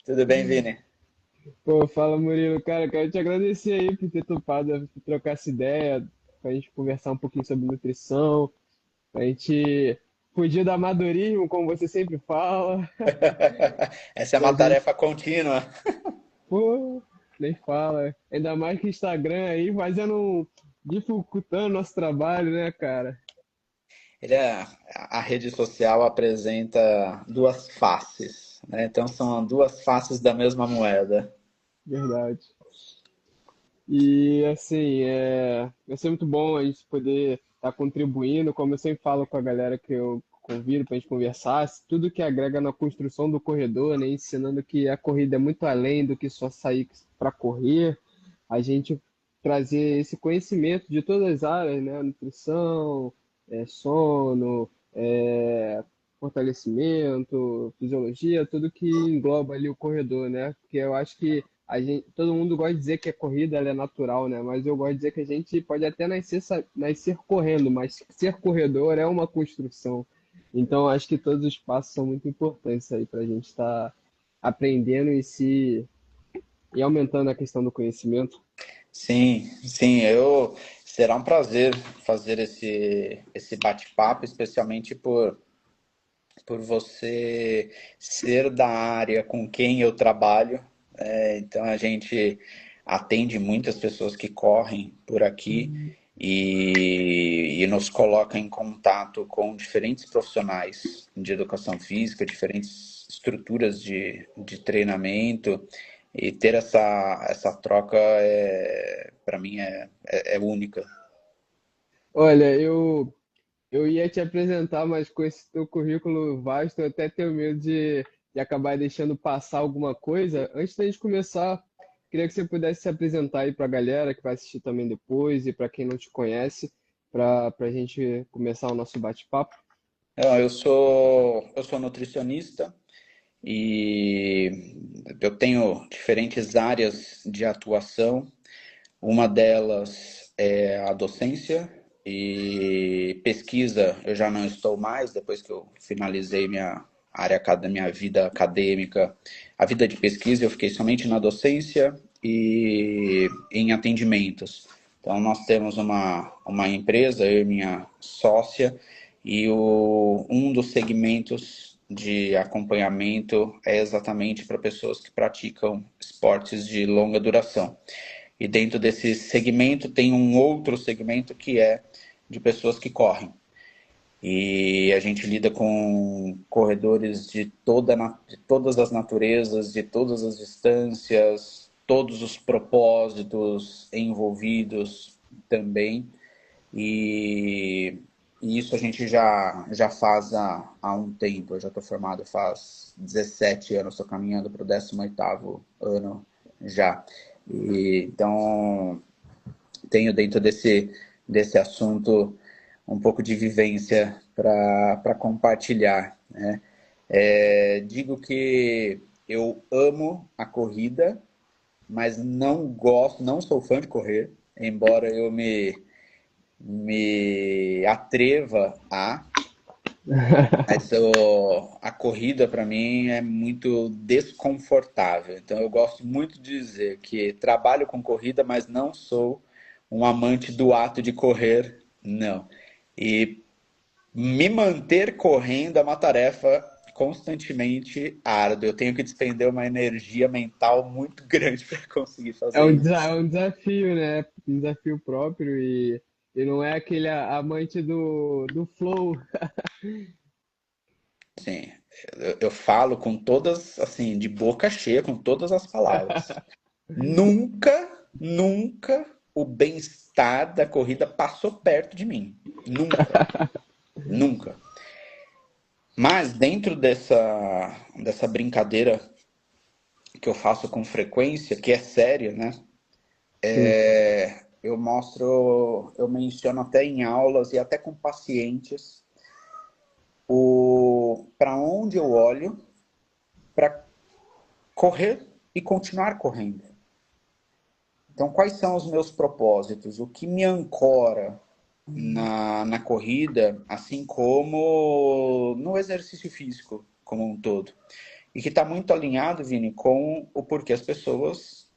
Tudo bem, Vini? Pô, fala Murilo, cara, quero te agradecer aí por ter topado trocar essa ideia, pra gente conversar um pouquinho sobre nutrição, pra gente fugir do amadorismo, como você sempre fala, Essa é pra uma gente, tarefa contínua. pô, nem fala. Ainda mais que Instagram aí dificultando nosso trabalho, né, cara? A rede social apresenta duas faces, né? Então são duas faces da mesma moeda. Verdade. E assim, vai ser muito bom a gente poder estar contribuindo, como eu sempre falo com a galera que eu convido para a gente conversar, tudo que agrega na construção do corredor, né, ensinando que a corrida é muito além do que só sair para correr, a gente trazer esse conhecimento de todas as áreas, né, nutrição, sono, fortalecimento, fisiologia, tudo que engloba ali o corredor, né? Porque eu acho que todo mundo gosta de dizer que a corrida ela é natural, né? Mas eu gosto de dizer que a gente pode até nascer correndo, mas ser corredor é uma construção. Então, acho que todos os passos são muito importantes aí para a gente estar aprendendo e aumentando a questão do conhecimento. Sim, sim, será um prazer fazer esse bate-papo, especialmente por você ser da área com quem eu trabalho. Então a gente atende muitas pessoas que correm por aqui e nos coloca em contato com diferentes profissionais de educação física, diferentes estruturas de treinamento. E ter essa troca para mim é única. Olha, eu ia te apresentar, mas com esse teu currículo vasto, eu até tenho medo de acabar deixando passar alguma coisa. Antes da gente começar, queria que você pudesse se apresentar aí para a galera que vai assistir também depois e para quem não te conhece, para a gente começar o nosso bate-papo. Eu sou nutricionista e eu tenho diferentes áreas de atuação. Uma delas é a docência e pesquisa. Eu já não estou mais, depois que eu finalizei minha vida acadêmica, a vida de pesquisa, eu fiquei somente na docência e em atendimentos. Então, nós temos uma empresa, eu e minha sócia, e um dos segmentos de acompanhamento é exatamente para pessoas que praticam esportes de longa duração. E dentro desse segmento tem um outro segmento que é de pessoas que correm. E a gente lida com corredores de todas as naturezas, de todas as distâncias, todos os propósitos envolvidos também. E, e isso a gente já faz há um tempo. Eu já estou formado faz 17 anos, estou caminhando para o 18º ano já. Então, tenho dentro desse assunto um pouco de vivência para compartilhar, né? Digo que eu amo a corrida, mas não gosto, não sou fã de correr, embora eu me atreva mas a corrida para mim é muito desconfortável. Então eu gosto muito de dizer que trabalho com corrida, mas não sou um amante do ato de correr, não. E me manter correndo é uma tarefa constantemente árdua. Eu tenho que despender uma energia mental muito grande para conseguir fazer É isso. um desafio, né? Um desafio próprio e não é aquele amante do flow. Sim, eu falo com todas, assim, de boca cheia, com todas as palavras. Nunca o bem-estar da corrida passou perto de mim. Nunca, nunca. Mas dentro dessa brincadeira que eu faço com frequência, que é séria, né? Sim. Eu menciono até em aulas e até com pacientes o para onde eu olho para correr e continuar correndo. Então, quais são os meus propósitos? O que me ancora na corrida, assim como no exercício físico como um todo. E que está muito alinhado, Vini, com o porquê as pessoas,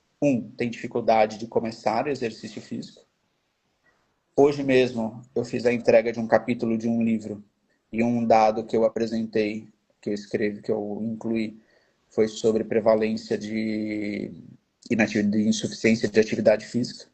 têm dificuldade de começar exercício físico. Hoje mesmo eu fiz a entrega de um capítulo de um livro e um dado que eu apresentei, que eu escrevi, que eu incluí, foi sobre prevalência de insuficiência de atividade física.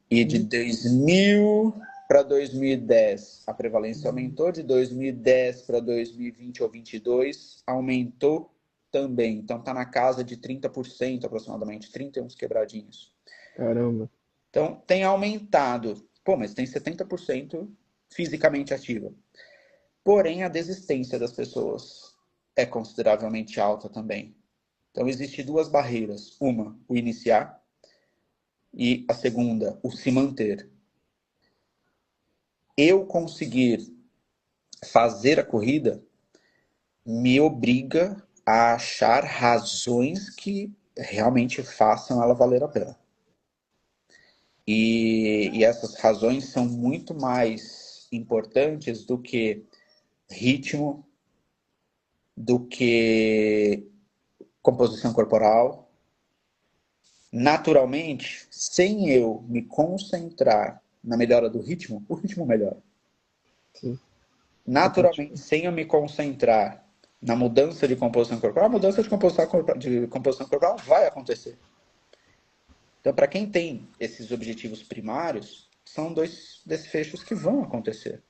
E de 2000 para 2010 a prevalência aumentou, de 2010 para 2020 ou 2022 aumentou também. Então está na casa de 30% aproximadamente, 30 e uns quebradinhos. Caramba. Então tem aumentado. Pô, mas tem 70% fisicamente ativa. Porém, a desistência das pessoas é consideravelmente alta também. Então existem duas barreiras. Uma, o iniciar, e a segunda, o se manter. Eu conseguir fazer a corrida me obriga a achar razões que realmente façam ela valer a pena. E essas razões são muito mais importantes do que ritmo, do que composição corporal. Naturalmente, sem eu me concentrar na melhora do ritmo, o ritmo melhora. Sim. Naturalmente, sem eu me concentrar na mudança de composição corporal, a mudança de composição corporal vai acontecer. Então, para quem tem esses objetivos primários, são dois desfechos que vão acontecer.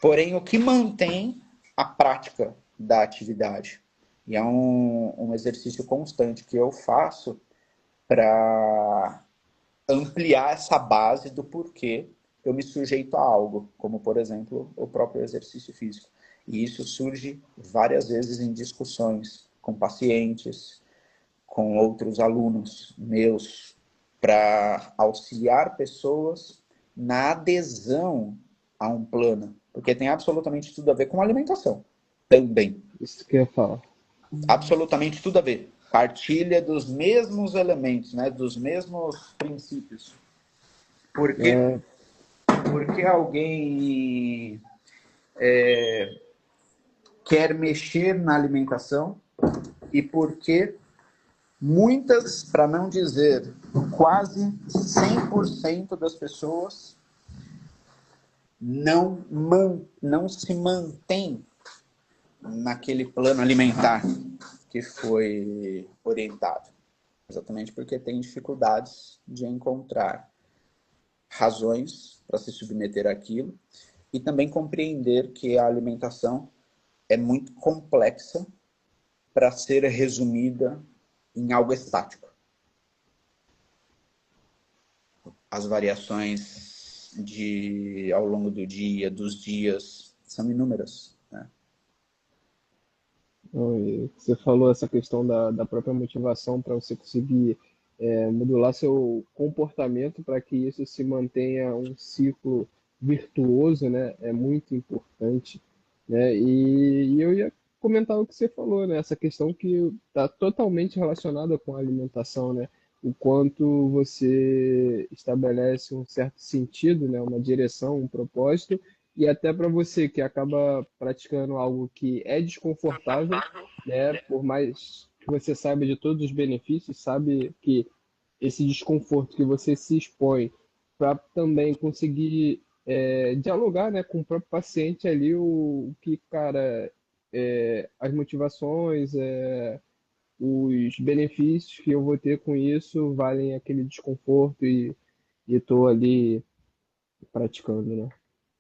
Porém, o que mantém a prática da atividade. E é um exercício constante que eu faço para ampliar essa base do porquê eu me sujeito a algo, como, por exemplo, o próprio exercício físico. E isso surge várias vezes em discussões com pacientes, com outros alunos meus, para auxiliar pessoas na adesão a um plano, porque tem absolutamente tudo a ver com alimentação também. Isso que eu ia falar. Absolutamente tudo a ver. Partilha dos mesmos elementos, né? Dos mesmos princípios. Porque alguém quer mexer na alimentação e porque muitas, para não dizer quase 100% das pessoas não se mantém naquele plano alimentar que foi orientado. Exatamente porque tem dificuldades de encontrar razões para se submeter àquilo e também compreender que a alimentação é muito complexa para ser resumida em algo estático. As variações ao longo do dia, dos dias, são inúmeras, né? Você falou essa questão da própria motivação para você conseguir modular seu comportamento para que isso se mantenha um ciclo virtuoso, né? É muito importante, né? E eu ia comentar o que você falou, né? Essa questão que está totalmente relacionada com a alimentação, né? O quanto você estabelece um certo sentido, né? Uma direção, um propósito, e até para você que acaba praticando algo que é desconfortável, né? Por mais que você saiba de todos os benefícios, sabe que esse desconforto que você se expõe para também conseguir dialogar, né, com o próprio paciente ali, o que, cara, as motivações, os benefícios que eu vou ter com isso valem aquele desconforto e estou ali praticando, né?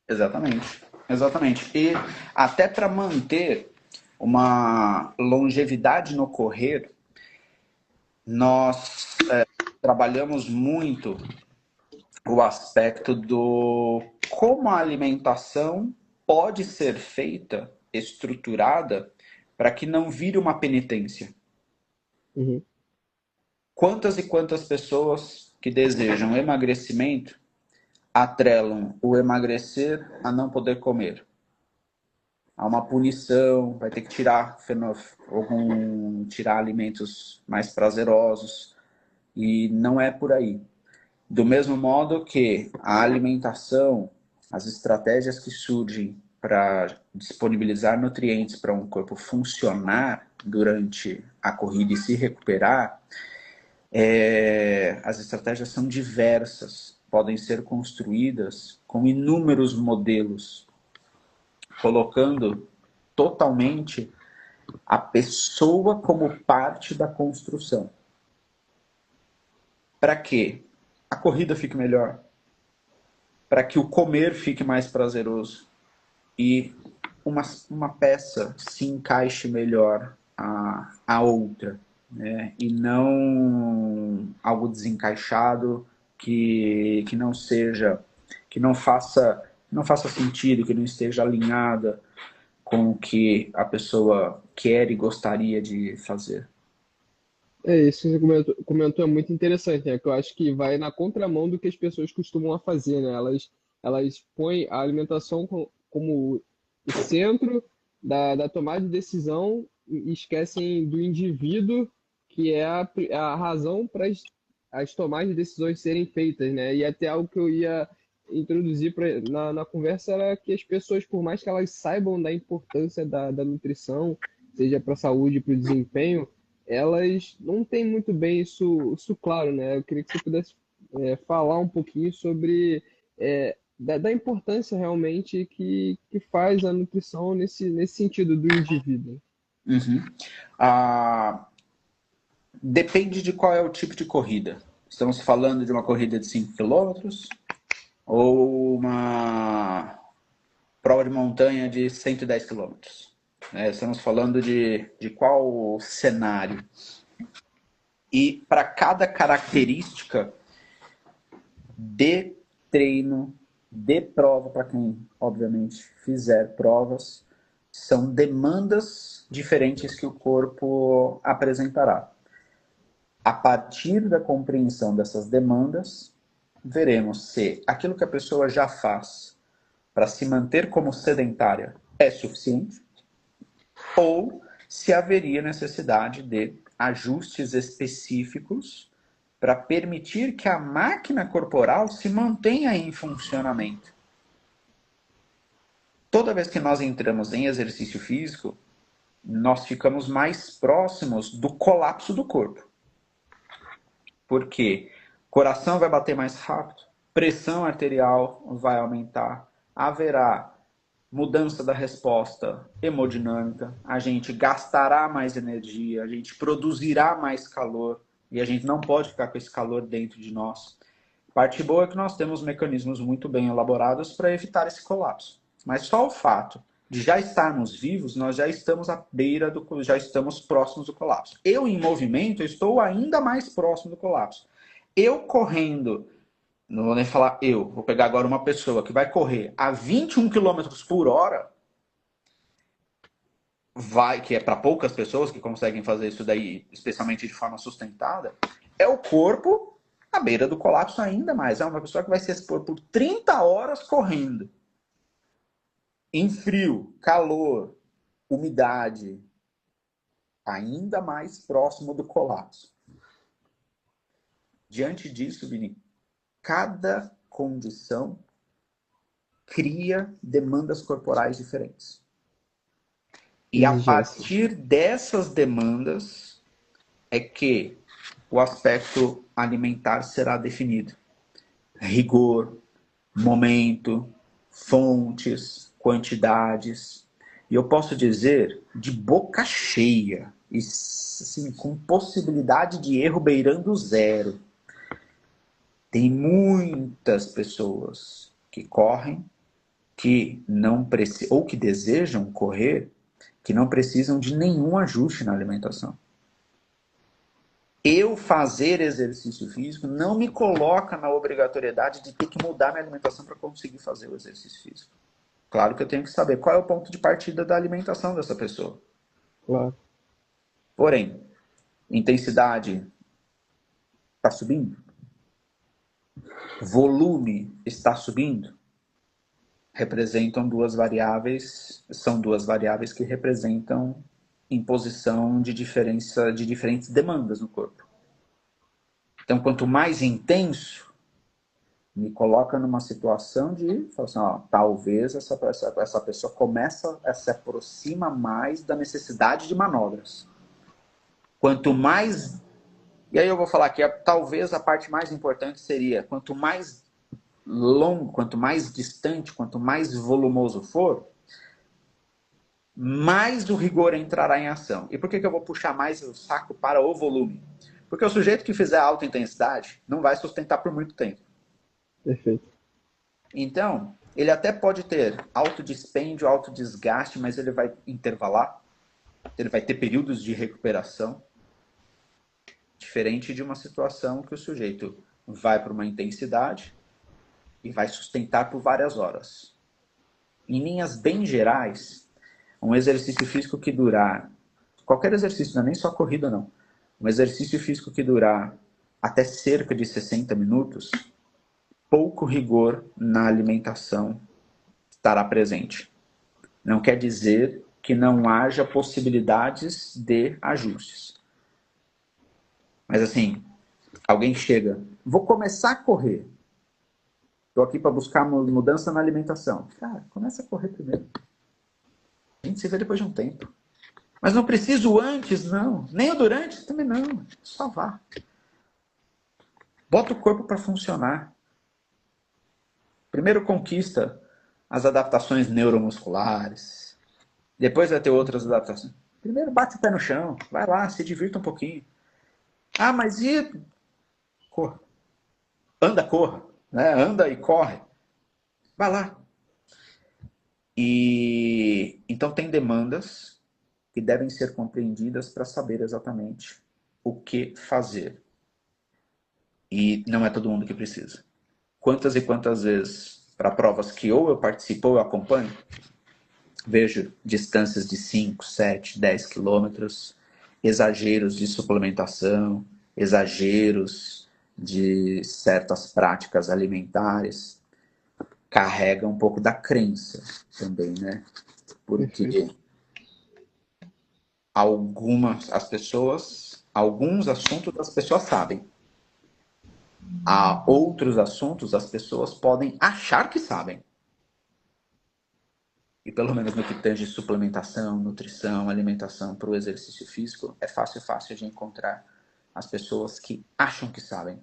Exatamente. Exatamente. E até para manter uma longevidade no correr, nós trabalhamos muito o aspecto do como a alimentação pode ser feita, estruturada, para que não vire uma penitência. Uhum. Quantas e quantas pessoas que desejam emagrecimento atrelam o emagrecer a não poder comer? Há uma punição, vai ter que tirar alimentos mais prazerosos, e não é por aí. Do mesmo modo que a alimentação, as estratégias que surgem para disponibilizar nutrientes para um corpo funcionar durante a corrida e se recuperar, as estratégias são diversas, podem ser construídas com inúmeros modelos, colocando totalmente a pessoa como parte da construção. Para que a corrida fique melhor, para que o comer fique mais prazeroso e uma peça se encaixe melhor a outra, né? E não algo desencaixado que não seja, que não faça sentido, que não esteja alinhada com o que a pessoa quer e gostaria de fazer. Isso que você comentou é muito interessante, né? Que eu acho que vai na contramão do que as pessoas costumam a fazer, né? Elas põem a alimentação como o centro da tomada de decisão e esquecem do indivíduo, que é a razão para as tomadas de decisões serem feitas, né? E até algo que eu ia introduzir na conversa era que as pessoas, por mais que elas saibam da importância da nutrição, seja para a saúde, para o desempenho, elas não têm muito bem isso claro, né? Eu queria que você pudesse falar um pouquinho sobre da importância realmente que faz a nutrição nesse sentido do indivíduo. Uhum. Ah, depende de qual é o tipo de corrida. Estamos falando de uma corrida de 5 quilômetros ou uma prova de montanha de 110 quilômetros. Estamos falando de qual cenário. E para cada característica de treino, de prova, para quem, obviamente, fizer provas, são demandas diferentes que o corpo apresentará. A partir da compreensão dessas demandas, veremos se aquilo que a pessoa já faz para se manter como sedentária é suficiente ou se haveria necessidade de ajustes específicos para permitir que a máquina corporal se mantenha em funcionamento. Toda vez que nós entramos em exercício físico, nós ficamos mais próximos do colapso do corpo. Porque o coração vai bater mais rápido, pressão arterial vai aumentar, haverá mudança da resposta hemodinâmica, a gente gastará mais energia, a gente produzirá mais calor e a gente não pode ficar com esse calor dentro de nós. A parte boa é que nós temos mecanismos muito bem elaborados para evitar esse colapso. Mas só o fato de já estarmos vivos, nós já estamos à beira já estamos próximos do colapso. Eu em movimento, eu estou ainda mais próximo do colapso. Eu correndo, não vou nem falar eu, vou pegar agora uma pessoa que vai correr a 21 quilômetros por hora, que é para poucas pessoas que conseguem fazer isso daí, especialmente de forma sustentada, é o corpo à beira do colapso ainda mais. É uma pessoa que vai se expor por 30 horas correndo. Em frio, calor, umidade, ainda mais próximo do colapso. Diante disso, Vini, cada condição cria demandas corporais diferentes. E a Exigência. partir dessas demandas é que o aspecto alimentar será definido. Rigor, momento, fontes, quantidades. E eu posso dizer de boca cheia, e assim, com possibilidade de erro beirando zero. Tem muitas pessoas que correm, que não precisam, ou que desejam correr, que não precisam de nenhum ajuste na alimentação. Eu fazer exercício físico não me coloca na obrigatoriedade de ter que mudar minha alimentação para conseguir fazer o exercício físico. Claro que eu tenho que saber qual é o ponto de partida da alimentação dessa pessoa. Claro. Porém, intensidade está subindo? Volume está subindo? Representam duas variáveis, são duas variáveis que representam imposição de diferentes demandas no corpo. Então, quanto mais intenso, Me coloca numa situação de, fala assim, ó, talvez essa pessoa começa a se aproxima mais da necessidade de manobras. Quanto mais, e aí eu vou falar que talvez a parte mais importante seria, quanto mais longo, quanto mais distante, quanto mais volumoso for, mais o rigor entrará em ação. E por que eu vou puxar mais o saco para o volume? Porque o sujeito que fizer alta intensidade não vai sustentar por muito tempo. Perfeito. Então, ele até pode ter alto dispêndio, alto desgaste, mas ele vai intervalar, ele vai ter períodos de recuperação, diferente de uma situação que o sujeito vai para uma intensidade e vai sustentar por várias horas. Em linhas bem gerais, um exercício físico que durar, qualquer exercício, não é nem só corrida não, um exercício físico que durar até cerca de 60 minutos, pouco rigor na alimentação estará presente. Não quer dizer que não haja possibilidades de ajustes. Mas assim, alguém chega, vou começar a correr. Estou aqui para buscar mudança na alimentação. Cara, começa a correr primeiro. A gente se vê depois de um tempo. Mas não preciso antes, não. Nem o durante, também não. Só vá. Bota o corpo para funcionar. Primeiro conquista as adaptações neuromusculares. Depois vai ter outras adaptações. Primeiro bate o pé no chão. Vai lá, se divirta um pouquinho. Ah, mas e... Corra. Anda, corra. Né? Anda e corre. Vai lá. E então tem demandas que devem ser compreendidas para saber exatamente o que fazer. E não é todo mundo que precisa. Quantas e quantas vezes, para provas que ou eu participo ou eu acompanho, vejo distâncias de 5, 7, 10 quilômetros, exageros de suplementação, exageros de certas práticas alimentares, carrega um pouco da crença também, né? Porque alguns assuntos as pessoas sabem. Há outros assuntos as pessoas podem achar que sabem. E pelo menos no que tange suplementação, nutrição, alimentação para o exercício físico, é fácil de encontrar as pessoas que acham que sabem.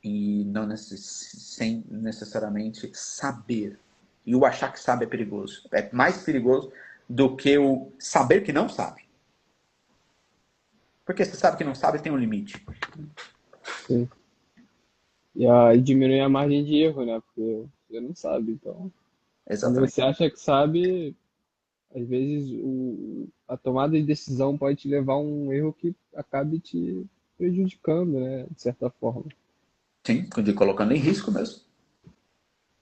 E não sem necessariamente saber. E o achar que sabe é perigoso. É mais perigoso do que o saber que não sabe. Porque você sabe que não sabe, tem um limite. Sim. E diminui a margem de erro, né? Porque você não sabe. Então, quando Exatamente. você acha que sabe, às vezes a tomada de decisão pode te levar a um erro que acabe te prejudicando, né? De certa forma. Sim, colocando em risco mesmo.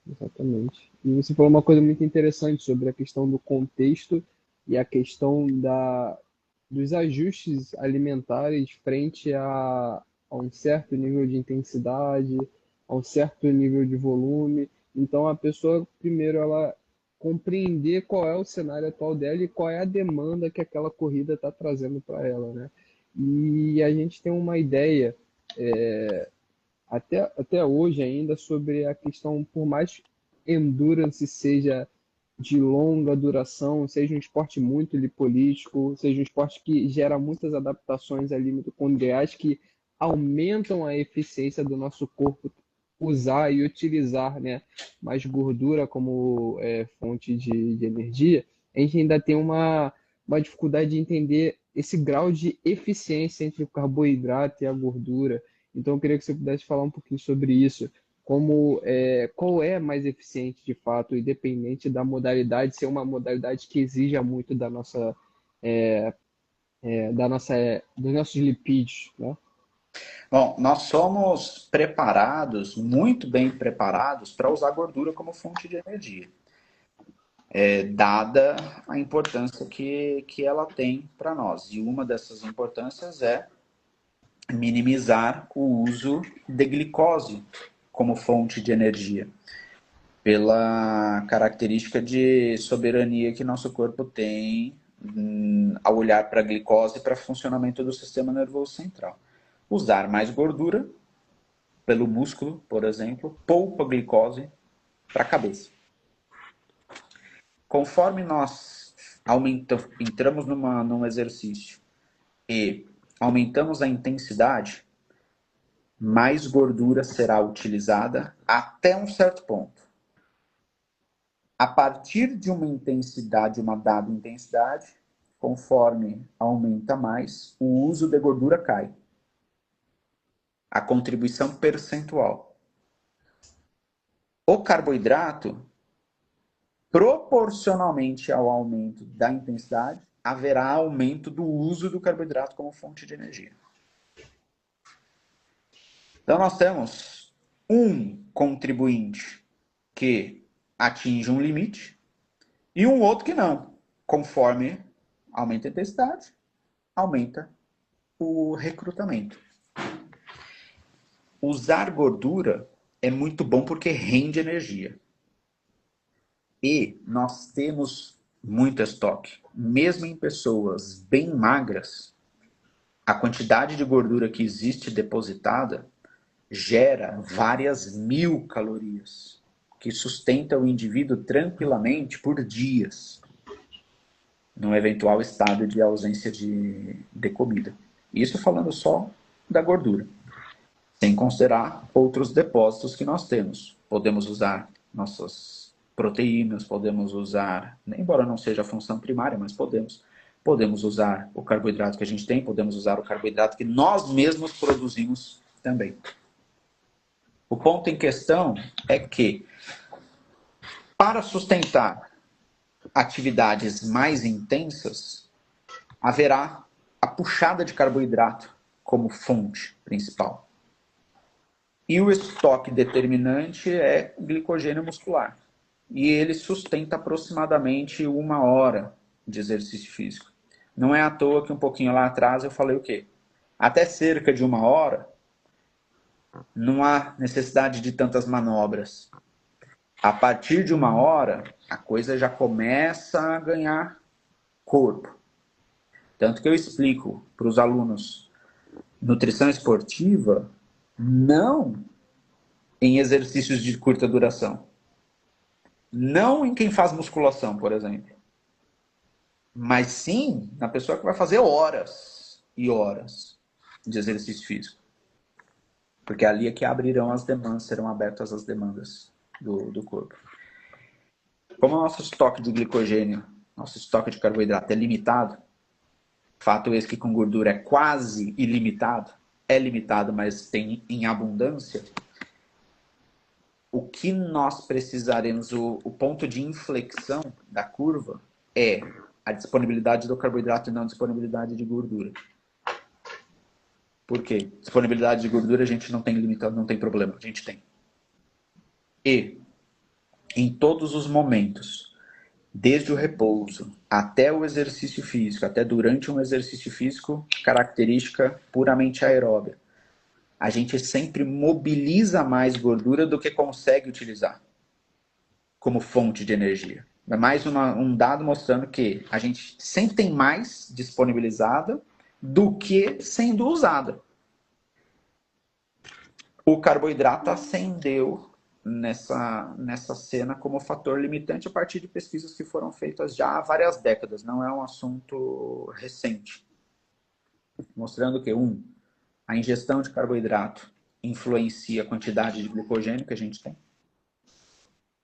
Exatamente. E você falou uma coisa muito interessante sobre a questão do contexto e a questão dos ajustes alimentares frente a um certo nível de intensidade, a um certo nível de volume. Então, a pessoa, primeiro, ela compreender qual é o cenário atual dela e qual é a demanda que aquela corrida está trazendo para ela, né? E a gente tem uma ideia até hoje ainda sobre a questão, por mais endurance seja de longa duração, seja um esporte muito lipolítico, seja um esporte que gera muitas adaptações ali mitocondriais que aumentam a eficiência do nosso corpo usar e utilizar, né, mais gordura como fonte de energia, a gente ainda tem uma dificuldade de entender esse grau de eficiência entre o carboidrato e a gordura. Então, eu queria que você pudesse falar um pouquinho sobre isso, qual é mais eficiente de fato, independente da modalidade, ser uma modalidade que exija muito dos nossos lipídios, né? Bom, nós somos preparados, muito bem preparados, para usar gordura como fonte de energia, dada a importância que ela tem para nós. E uma dessas importâncias é minimizar o uso de glicose como fonte de energia, pela característica de soberania que nosso corpo tem ao olhar para a glicose e para o funcionamento do sistema nervoso central. Usar mais gordura pelo músculo, por exemplo, poupa glicose para a cabeça. Conforme nós entramos num exercício e aumentamos a intensidade, mais gordura será utilizada até um certo ponto. A partir de uma intensidade, uma dada intensidade, conforme aumenta mais, o uso de gordura cai. A contribuição percentual. O carboidrato, proporcionalmente ao aumento da intensidade, haverá aumento do uso do carboidrato como fonte de energia. Então, nós temos um contribuinte que atinge um limite e um outro que não. Conforme aumenta a intensidade, aumenta o recrutamento. Usar gordura é muito bom porque rende energia. E nós temos muito estoque. Mesmo em pessoas bem magras, a quantidade de gordura que existe depositada gera várias mil calorias, que sustenta o indivíduo tranquilamente por dias, num eventual estado de ausência de comida. Isso falando só da gordura, sem considerar outros depósitos que nós temos. Podemos usar nossas proteínas, podemos usar, embora não seja a função primária, mas podemos usar o carboidrato que a gente tem, podemos usar o carboidrato que nós mesmos produzimos também. O ponto em questão é que, para sustentar atividades mais intensas, haverá a puxada de carboidrato como fonte principal. E o estoque determinante é glicogênio muscular. E ele sustenta aproximadamente 1 hora de exercício físico. Não é à toa que um pouquinho lá atrás eu falei o quê? Até cerca de 1 hora, não há necessidade de tantas manobras. A partir de 1 hora, a coisa já começa a ganhar corpo. Tanto que eu explico para os alunos nutrição esportiva não em exercícios de curta duração. Não em quem faz musculação, por exemplo. Mas sim na pessoa que vai fazer horas e horas de exercício físico. Porque ali é que abrirão as demandas, serão abertas as demandas do corpo. Como o nosso estoque de glicogênio, nosso estoque de carboidrato é limitado, fato esse que com gordura é quase ilimitado, é limitado, mas tem em abundância, o que nós precisaremos, o ponto de inflexão da curva é a disponibilidade do carboidrato e não a disponibilidade de gordura. Por quê? Disponibilidade de gordura a gente não tem limitado, não tem problema, a gente tem. E em todos os momentos, desde o repouso até o exercício físico, até durante um exercício físico, característica puramente aeróbica, a gente sempre mobiliza mais gordura do que consegue utilizar como fonte de energia. É mais um dado mostrando que a gente sempre tem mais disponibilizada do que sendo usada. O carboidrato ascendeu nessa cena como fator limitante a partir de pesquisas que foram feitas já há várias décadas, não é um assunto recente. Mostrando que, a ingestão de carboidrato influencia a quantidade de glicogênio que a gente tem.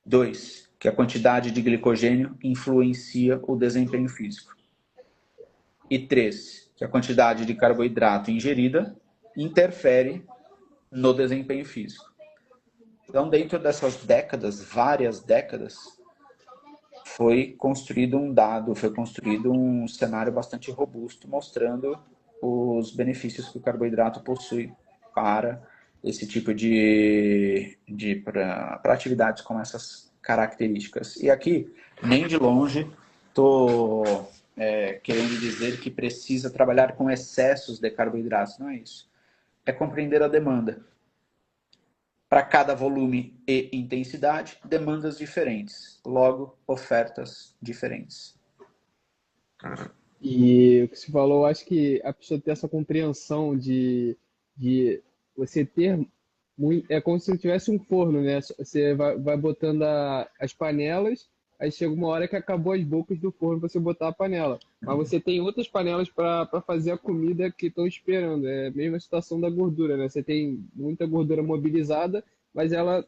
2, que a quantidade de glicogênio influencia o desempenho físico. E 3, que a quantidade de carboidrato ingerida interfere no desempenho físico. Então, dentro dessas décadas, várias décadas, foi construído um cenário bastante robusto, mostrando os benefícios que o carboidrato possui para esse tipo para atividades com essas características. E aqui, nem de longe, estou querendo dizer que precisa trabalhar com excessos de carboidratos, não é isso. É compreender a demanda. Para cada volume e intensidade, demandas diferentes, logo, ofertas diferentes. E o que você falou, eu acho que a pessoa ter essa compreensão de você ter É como se tivesse um forno, né? Você vai botando as panelas, aí chega uma hora que acabou as bocas do forno pra você botar a panela. Mas você tem outras panelas para fazer a comida que estão esperando. É a mesma situação da gordura, né? Você tem muita gordura mobilizada, mas ela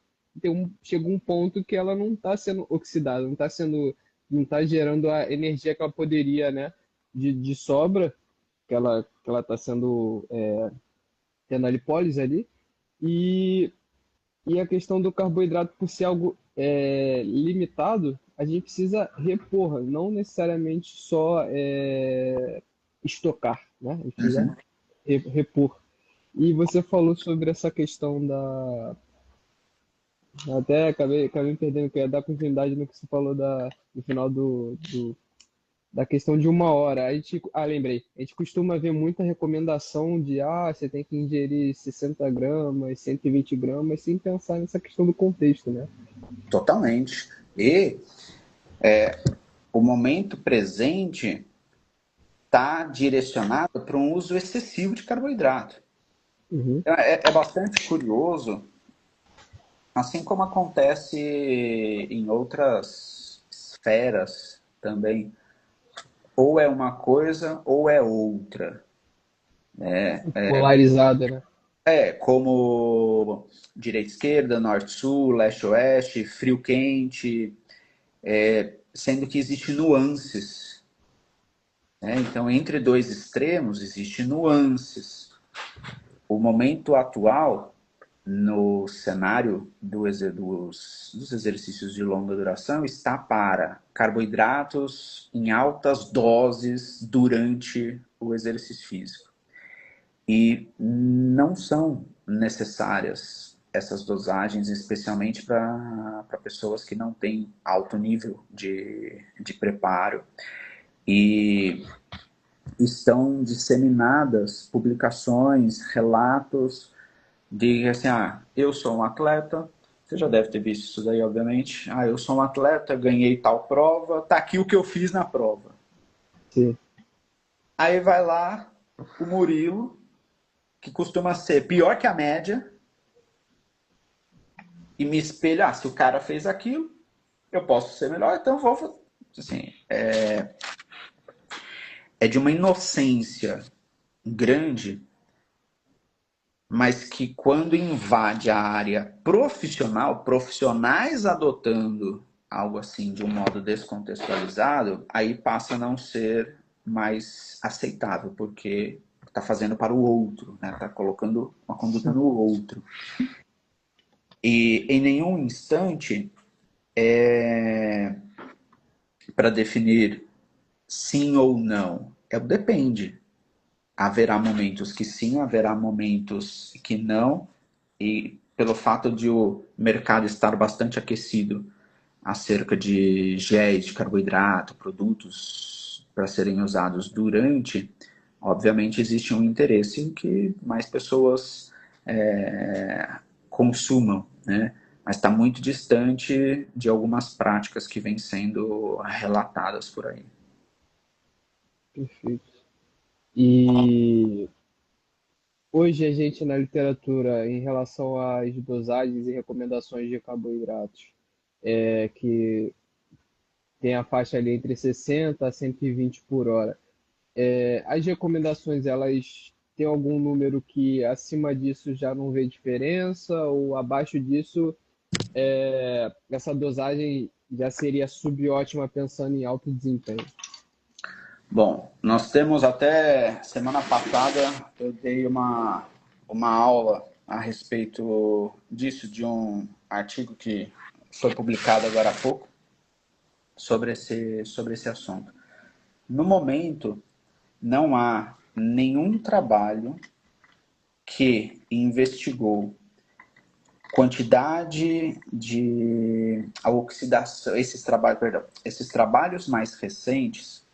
chega um ponto que ela não está sendo oxidada, não está gerando a energia que ela poderia, né? De sobra, que ela está tendo a lipólise ali. E, e a questão do carboidrato, por ser algo limitado, a gente precisa repor, não necessariamente só estocar, né? A gente precisa Uhum. repor. E você falou sobre essa questão da. Até acabei me perdendo, que ia dar continuidade no que você falou no final da questão de 1 hora. Lembrei. A gente costuma ver muita recomendação de você tem que ingerir 60 gramas, 120 gramas, sem pensar nessa questão do contexto, né? Totalmente. E o momento presente está direcionado para um uso excessivo de carboidrato. Uhum. É bastante curioso, assim como acontece em outras esferas também. Ou é uma coisa ou é outra. Polarizada, né? Como direita-esquerda, norte-sul, leste-oeste, frio-quente, sendo que existem nuances. Né? Então, entre dois extremos, existem nuances. O momento atual, no cenário dos exercícios de longa duração, está para carboidratos em altas doses durante o exercício físico. E não são necessárias essas dosagens, especialmente para pessoas que não têm alto nível de preparo. E estão disseminadas publicações, relatos de assim, eu sou um atleta, você já deve ter visto isso daí, obviamente. Eu sou um atleta, ganhei tal prova, tá aqui o que eu fiz na prova. Sim. Aí vai lá o Murilo, que costuma ser pior que a média, e me espelha, se o cara fez aquilo, eu posso ser melhor, então vou. Assim, é de uma inocência grande, mas que quando invade a área profissional, profissionais adotando algo assim de um modo descontextualizado, aí passa a não ser mais aceitável, porque está fazendo para o outro, né? Está colocando uma conduta no outro. E em nenhum instante para definir sim ou não. É o depende. Haverá momentos que sim, haverá momentos que não. E pelo fato de o mercado estar bastante aquecido acerca de géis de carboidrato, produtos para serem usados durante, obviamente existe um interesse em que mais pessoas consumam, né? Mas está muito distante de algumas práticas que vêm sendo relatadas por aí. Perfeito. E hoje a gente na literatura, em relação às dosagens e recomendações de carboidratos, que tem a faixa ali entre 60 a 120 por hora. As recomendações, elas têm algum número que acima disso já não vê diferença, ou abaixo disso essa dosagem já seria subótima pensando em alto desempenho? Bom, nós temos até semana passada, eu dei uma aula a respeito disso, de um artigo que foi publicado agora há pouco sobre esse assunto. No momento, não há nenhum trabalho que investigou quantidade de a oxidação, esses trabalhos mais recentes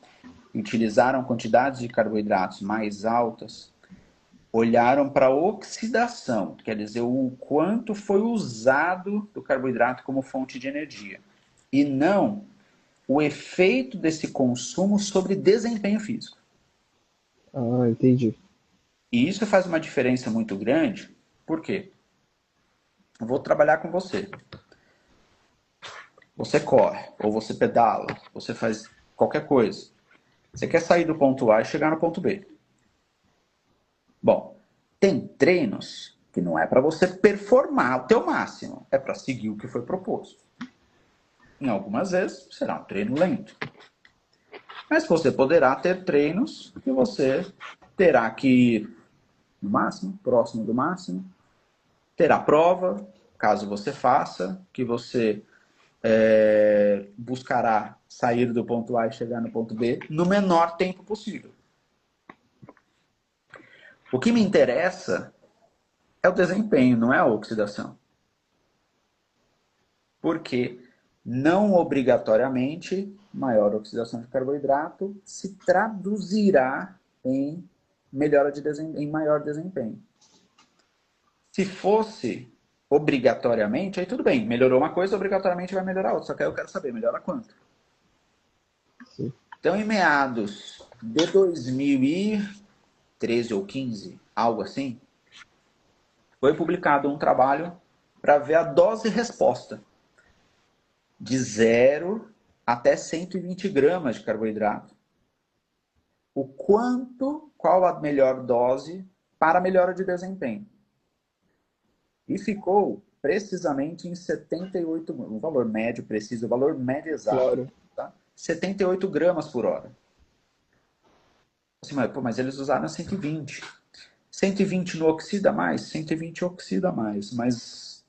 utilizaram quantidades de carboidratos mais altas, olharam para a oxidação, quer dizer, o quanto foi usado do carboidrato como fonte de energia, e não o efeito desse consumo sobre desempenho físico. Ah, entendi. E isso faz uma diferença muito grande. Por quê? Eu vou trabalhar com você. Você corre, ou você pedala, você faz qualquer coisa. Você quer sair do ponto A e chegar no ponto B. Bom, tem treinos que não é para você performar o teu máximo, é para seguir o que foi proposto. Em algumas vezes será um treino lento. Mas você poderá ter treinos que você terá que ir no máximo, próximo do máximo. Terá prova, caso você faça, que você buscará sair do ponto A e chegar no ponto B no menor tempo possível. O que me interessa é o desempenho, não é a oxidação. Porque não obrigatoriamente maior oxidação de carboidrato se traduzirá em melhora de em maior desempenho. Se fosse obrigatoriamente, aí tudo bem, melhorou uma coisa, obrigatoriamente vai melhorar outra. Só que aí eu quero saber, melhora quanto? Sim. Então, em meados de 2013 ou 15, algo assim, foi publicado um trabalho para ver a dose-resposta de 0 até 120 gramas de carboidrato. Qual a melhor dose para a melhora de desempenho. E ficou precisamente em 78, o valor médio preciso, o valor médio exato, Claro. tá? 78 gramas por hora. Assim, mas eles usaram 120. 120 não oxida mais? 120 oxida mais, mas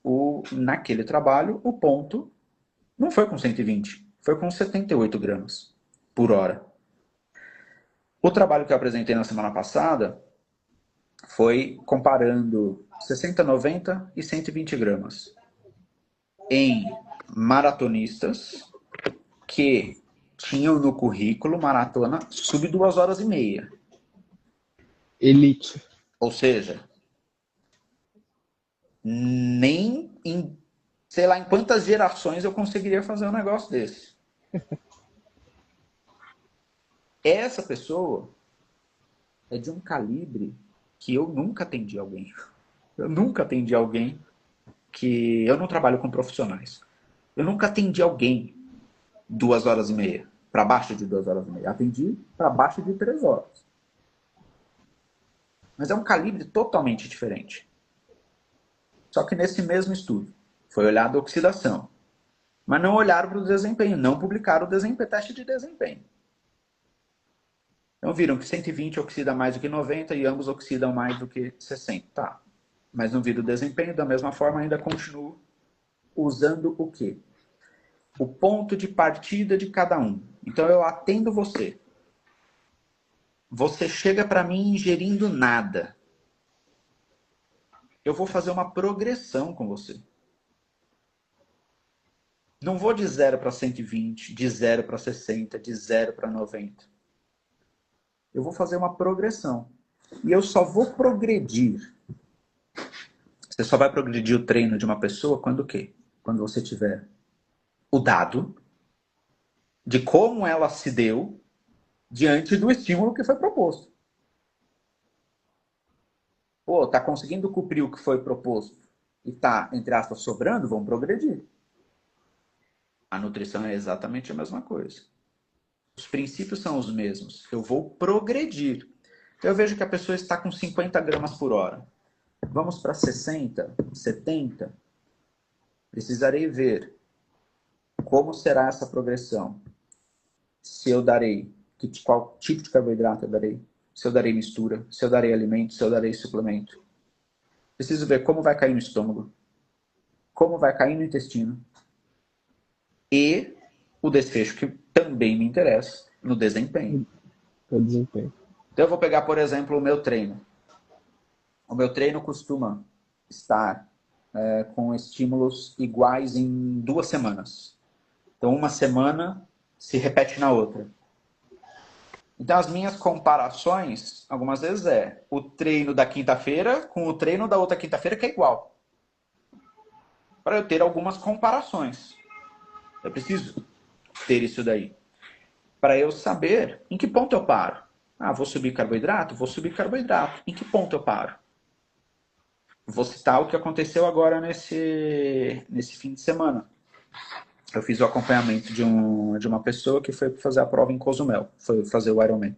naquele trabalho o ponto não foi com 120, foi com 78 gramas por hora. O trabalho que eu apresentei na semana passada foi comparando 60, 90 e 120 gramas em maratonistas que tinham no currículo maratona sub 2 horas e meia. Elite. Ou seja, nem em, sei lá, em quantas gerações eu conseguiria fazer um negócio desse. Essa pessoa é de um calibre que eu nunca atendi alguém. Eu nunca atendi alguém que... Eu não trabalho com profissionais. Eu nunca atendi alguém 2 horas e meia. Para baixo de 2 horas e meia. Atendi para baixo de 3 horas. Mas é um calibre totalmente diferente. Só que nesse mesmo estudo foi olhada a oxidação. Mas não olharam para o desempenho, não publicaram o desempenho, teste de desempenho. Então viram que 120 oxida mais do que 90 e ambos oxidam mais do que 60. Tá. Mas não viram o desempenho, da mesma forma ainda continuo usando o quê? O ponto de partida de cada um. Então eu atendo você. Você chega para mim ingerindo nada. Eu vou fazer uma progressão com você. Não vou de 0 para 120, de 0 para 60, de 0 para 90. Eu vou fazer uma progressão. E eu só vou progredir. Você só vai progredir o treino de uma pessoa quando o quê? Quando você tiver o dado de como ela se deu diante do estímulo que foi proposto. Pô, tá conseguindo cumprir o que foi proposto e tá, entre aspas, sobrando, vamos progredir. A nutrição é exatamente a mesma coisa. Os princípios são os mesmos. Eu vou progredir. Então eu vejo que a pessoa está com 50 gramas por hora. Vamos para 60, 70. Precisarei ver como será essa progressão. Se eu darei, qual tipo de carboidrato eu darei. Se eu darei mistura, se eu darei alimento, se eu darei suplemento. Preciso ver como vai cair no estômago, como vai cair no intestino. E o desfecho que também me interessa, no desempenho. O desempenho. Então eu vou pegar, por exemplo, o meu treino. O meu treino costuma estar com estímulos iguais em 2 semanas. Então uma semana se repete na outra. Então as minhas comparações, algumas vezes o treino da quinta-feira com o treino da outra quinta-feira que é igual. Para eu ter algumas comparações. Eu preciso ter isso daí. Para eu saber em que ponto eu paro. Ah, vou subir carboidrato? Vou subir carboidrato. Em que ponto eu paro? vou citar o que aconteceu agora nesse fim de semana. Eu fiz o acompanhamento de uma pessoa que foi fazer a prova em Cozumel, foi fazer o Ironman.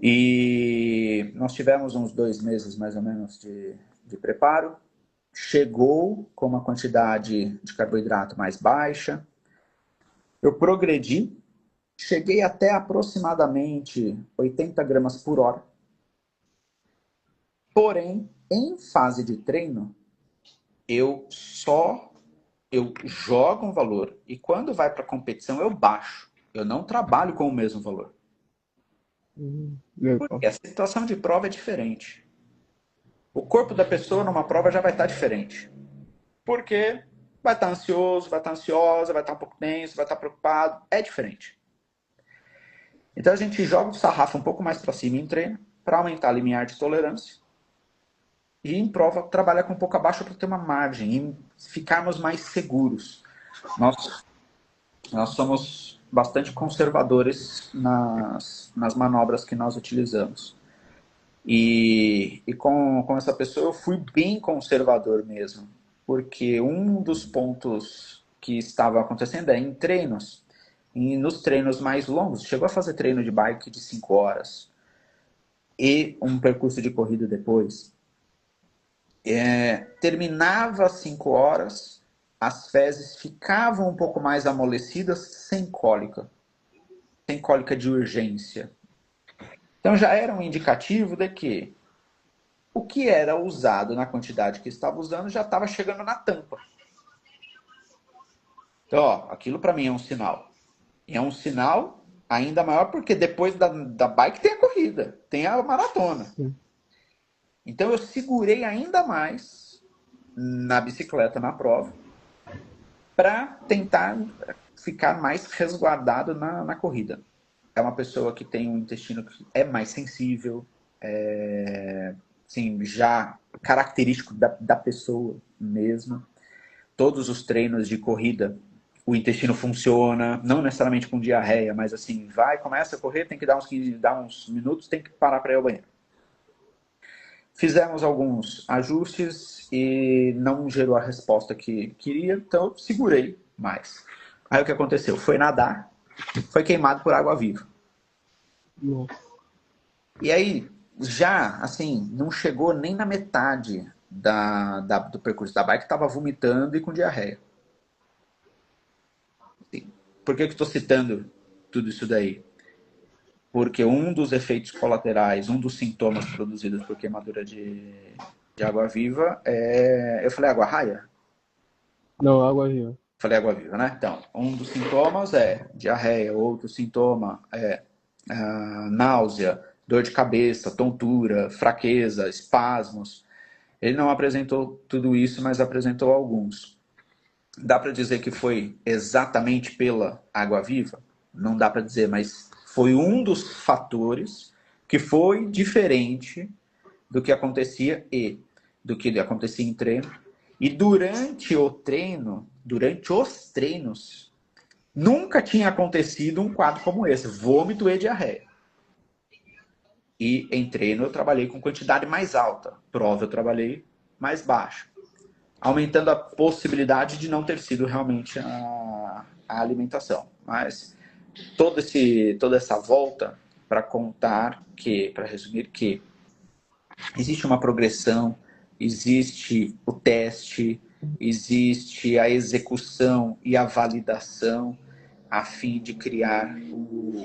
E nós tivemos uns 2 meses mais ou menos de preparo. Chegou com uma quantidade de carboidrato mais baixa. Eu progredi, cheguei até aproximadamente 80 gramas por hora. Porém, em fase de treino, eu jogo um valor e quando vai para a competição eu baixo. Eu não trabalho com o mesmo valor. Legal. Porque a situação de prova é diferente. O corpo da pessoa numa prova já vai estar diferente. Porque vai estar ansioso, vai estar ansiosa, vai estar um pouco tenso, vai estar preocupado. É diferente. Então a gente joga o sarrafo um pouco mais para cima em treino, para aumentar a limiar de tolerância. E em prova trabalhar com um pouco abaixo para ter uma margem e ficarmos mais seguros. Nós somos bastante conservadores nas manobras que nós utilizamos. E com essa pessoa eu fui bem conservador mesmo, porque um dos pontos que estava acontecendo é em treinos, e nos treinos mais longos, chegou a fazer treino de bike de 5 horas e um percurso de corrida depois. Terminava às 5 horas, as fezes ficavam um pouco mais amolecidas, sem cólica de urgência. Então já era um indicativo de que o que era usado na quantidade que estava usando já estava chegando na tampa. Então, ó, aquilo para mim é um sinal. E é um sinal ainda maior porque depois da bike tem a corrida, tem a maratona. Sim. Então eu segurei ainda mais na bicicleta, na prova, para tentar ficar mais resguardado na corrida. É uma pessoa que tem um intestino que é mais sensível, assim, já característico da pessoa mesmo. Todos os treinos de corrida, o intestino funciona, não necessariamente com diarreia, mas assim, começa a correr, tem que dar uns minutos, tem que parar para ir ao banheiro. Fizemos alguns ajustes e não gerou a resposta que queria, então eu segurei mais. Aí o que aconteceu? Foi nadar, foi queimado por água viva. Nossa. E aí, já, assim, não chegou nem na metade do percurso da bike, estava vomitando e com diarreia. Por que eu estou citando tudo isso daí? Porque um dos efeitos colaterais, um dos sintomas produzidos por queimadura de água-viva é... Eu falei água-raia? Não, água viva. Falei água-viva, né? Então, um dos sintomas é diarreia, outro sintoma é náusea, dor de cabeça, tontura, fraqueza, espasmos. Ele não apresentou tudo isso, mas apresentou alguns. Dá para dizer que foi exatamente pela água-viva? Não dá para dizer, mas foi um dos fatores que foi diferente do que acontecia em treino. E durante os treinos, nunca tinha acontecido um quadro como esse, vômito e diarreia. E em treino eu trabalhei com quantidade mais alta, prova eu trabalhei mais baixa, aumentando a possibilidade de não ter sido realmente a alimentação. Mas toda essa volta para contar para resumir que existe uma progressão, existe o teste, existe a execução e a validação a fim de criar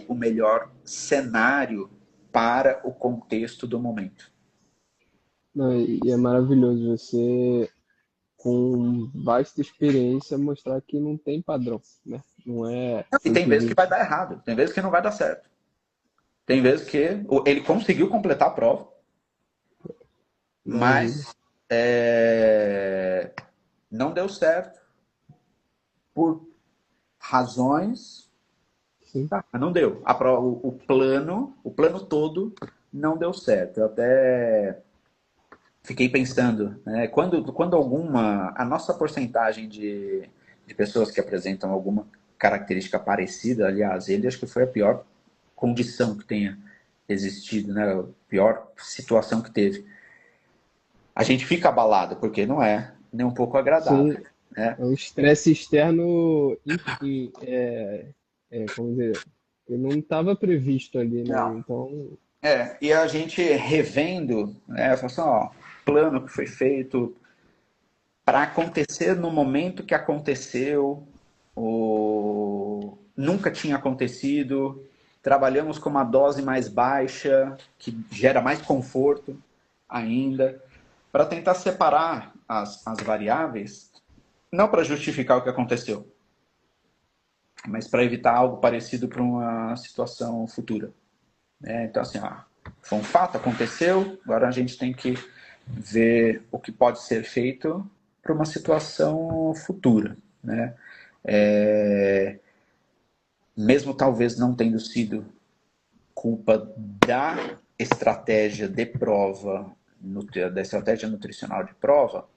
o melhor cenário para o contexto do momento. Não, e é maravilhoso você, com vasta experiência, mostrar que não tem padrão, né? Não é E tem vezes que vai simplesmente. dar errado, tem vezes que não vai dar certo. Tem vezes que ele conseguiu completar a prova, Maravilha. mas não deu certo por razões. Sim. Tá, mas não deu. O plano todo não deu certo. Eu até fiquei pensando, né, quando a nossa porcentagem de pessoas que apresentam alguma característica parecida, aliás, ele acho que foi a pior condição que tenha existido, né, a pior situação que teve. a gente fica abalado, porque não é nem um pouco agradável, Sim, né? é um estresse externo, como dizer, que não estava previsto ali, né? Não. Então, E a gente revendo, né, fala assim, ó, plano que foi feito para acontecer no momento que aconteceu, nunca tinha acontecido, trabalhamos com uma dose mais baixa, que gera mais conforto ainda, para tentar separar as variáveis, não para justificar o que aconteceu, mas para evitar algo parecido para uma situação futura. Então, assim, foi um fato, aconteceu, agora a gente tem que ver o que pode ser feito para uma situação futura. Né? É, mesmo talvez não tendo sido culpa da estratégia de prova, da estratégia nutricional de prova,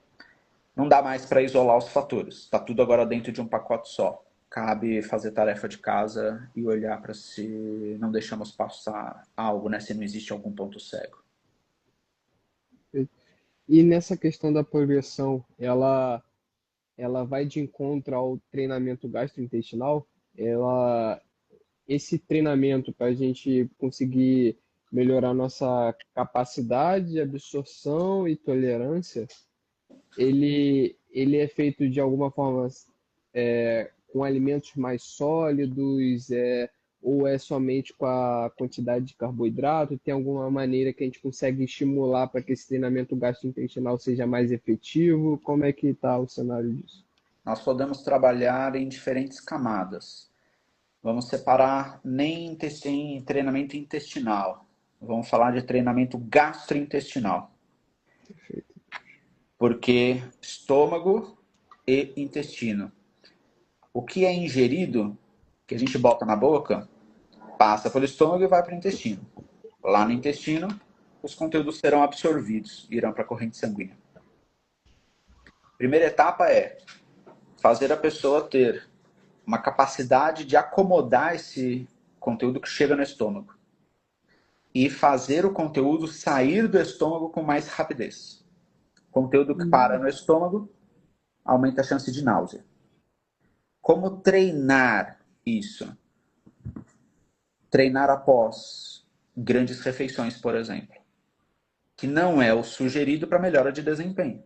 não dá mais para isolar os fatores. Está tudo agora dentro de um pacote só. Cabe fazer tarefa de casa e olhar para se não deixamos passar algo, né? Se não existe algum ponto cego. e nessa questão da progressão, ela vai de encontro ao treinamento gastrointestinal? Ela, esse treinamento para a gente conseguir melhorar nossa capacidade de absorção e tolerância, ele é feito de alguma forma com alimentos mais sólidos, ou é somente com a quantidade de carboidrato? Tem alguma maneira que a gente consegue estimular para que esse treinamento gastrointestinal seja mais efetivo? Como é que está o cenário disso? Nós podemos trabalhar em diferentes camadas. Vamos separar nem em treinamento intestinal. Vamos falar de treinamento gastrointestinal. Perfeito. Porque estômago e intestino. O que é ingerido, que a gente bota na boca, passa pelo estômago e vai para o intestino. Lá no intestino, os conteúdos serão absorvidos, irão para a corrente sanguínea. Primeira etapa é fazer a pessoa ter uma capacidade de acomodar esse conteúdo que chega no estômago e fazer o conteúdo sair do estômago com mais rapidez. Conteúdo que para no estômago aumenta a chance de náusea. Como treinar isso? Treinar após grandes refeições, por exemplo, que não é o sugerido para melhora de desempenho.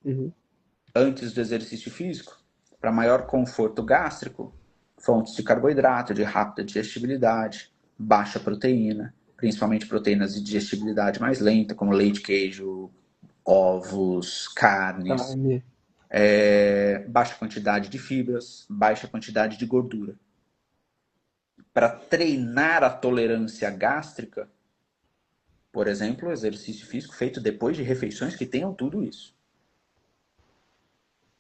Uhum. Antes do exercício físico, para maior conforto gástrico, fontes de carboidrato de rápida digestibilidade, baixa proteína, principalmente proteínas de digestibilidade mais lenta, como leite, queijo, ovos, carnes, Carne. baixa quantidade de fibras, baixa quantidade de gordura. Para treinar a tolerância gástrica, por exemplo, exercício físico feito depois de refeições que tenham tudo isso.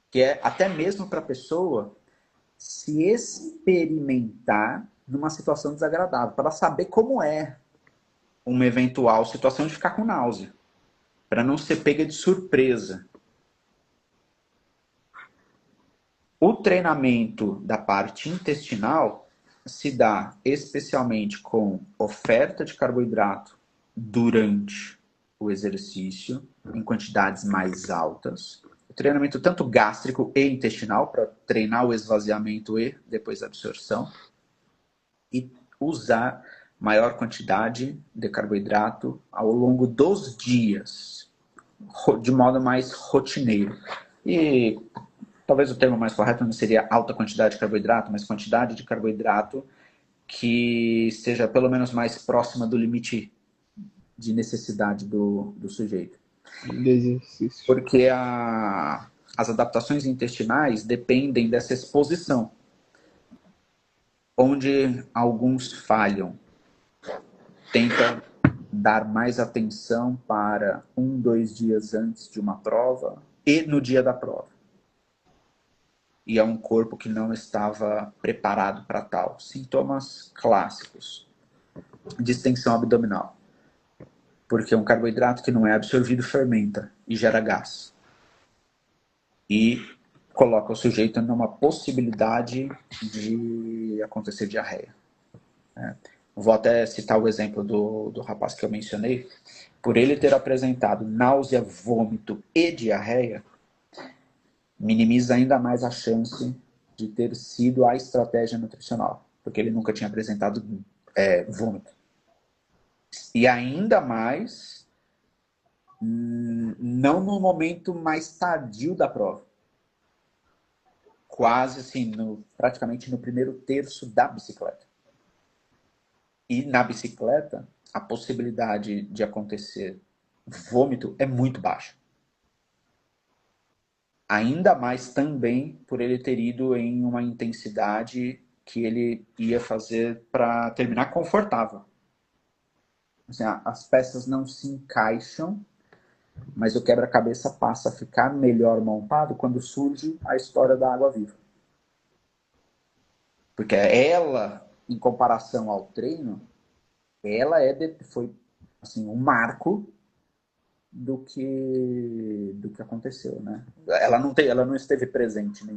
Que é até mesmo para a pessoa se experimentar numa situação desagradável, para saber como é uma eventual situação de ficar com náusea, para não ser pega de surpresa. O treinamento da parte intestinal se dá especialmente com oferta de carboidrato durante o exercício, em quantidades mais altas. O treinamento tanto gástrico e intestinal, para treinar o esvaziamento e depois a absorção. E usar maior quantidade de carboidrato ao longo dos dias, de modo mais rotineiro. E talvez o termo mais correto não seria alta quantidade de carboidrato, mas quantidade de carboidrato que seja pelo menos mais próxima do limite de necessidade do sujeito. De exercício. Porque as adaptações intestinais dependem dessa exposição, onde alguns falham. Tenta dar mais atenção para 2 dias antes de uma prova e no dia da prova. E é um corpo que não estava preparado para tal. Sintomas clássicos: distensão abdominal, porque um carboidrato que não é absorvido fermenta e gera gás. E coloca o sujeito numa possibilidade de acontecer diarreia. Vou até citar o exemplo do rapaz que eu mencionei. Por ele ter apresentado náusea, vômito e diarreia, minimiza ainda mais a chance de ter sido a estratégia nutricional, porque ele nunca tinha apresentado vômito. E ainda mais, não no momento mais tardio da prova. Quase assim, praticamente no primeiro terço da bicicleta. E na bicicleta, a possibilidade de acontecer vômito é muito baixa. Ainda mais também por ele ter ido em uma intensidade que ele ia fazer para terminar confortável. Assim, as peças não se encaixam, mas o quebra-cabeça passa a ficar melhor montado quando surge a história da água viva. Porque ela, em comparação ao treino, ela foi assim, um marco do que aconteceu, né? Ela não esteve presente em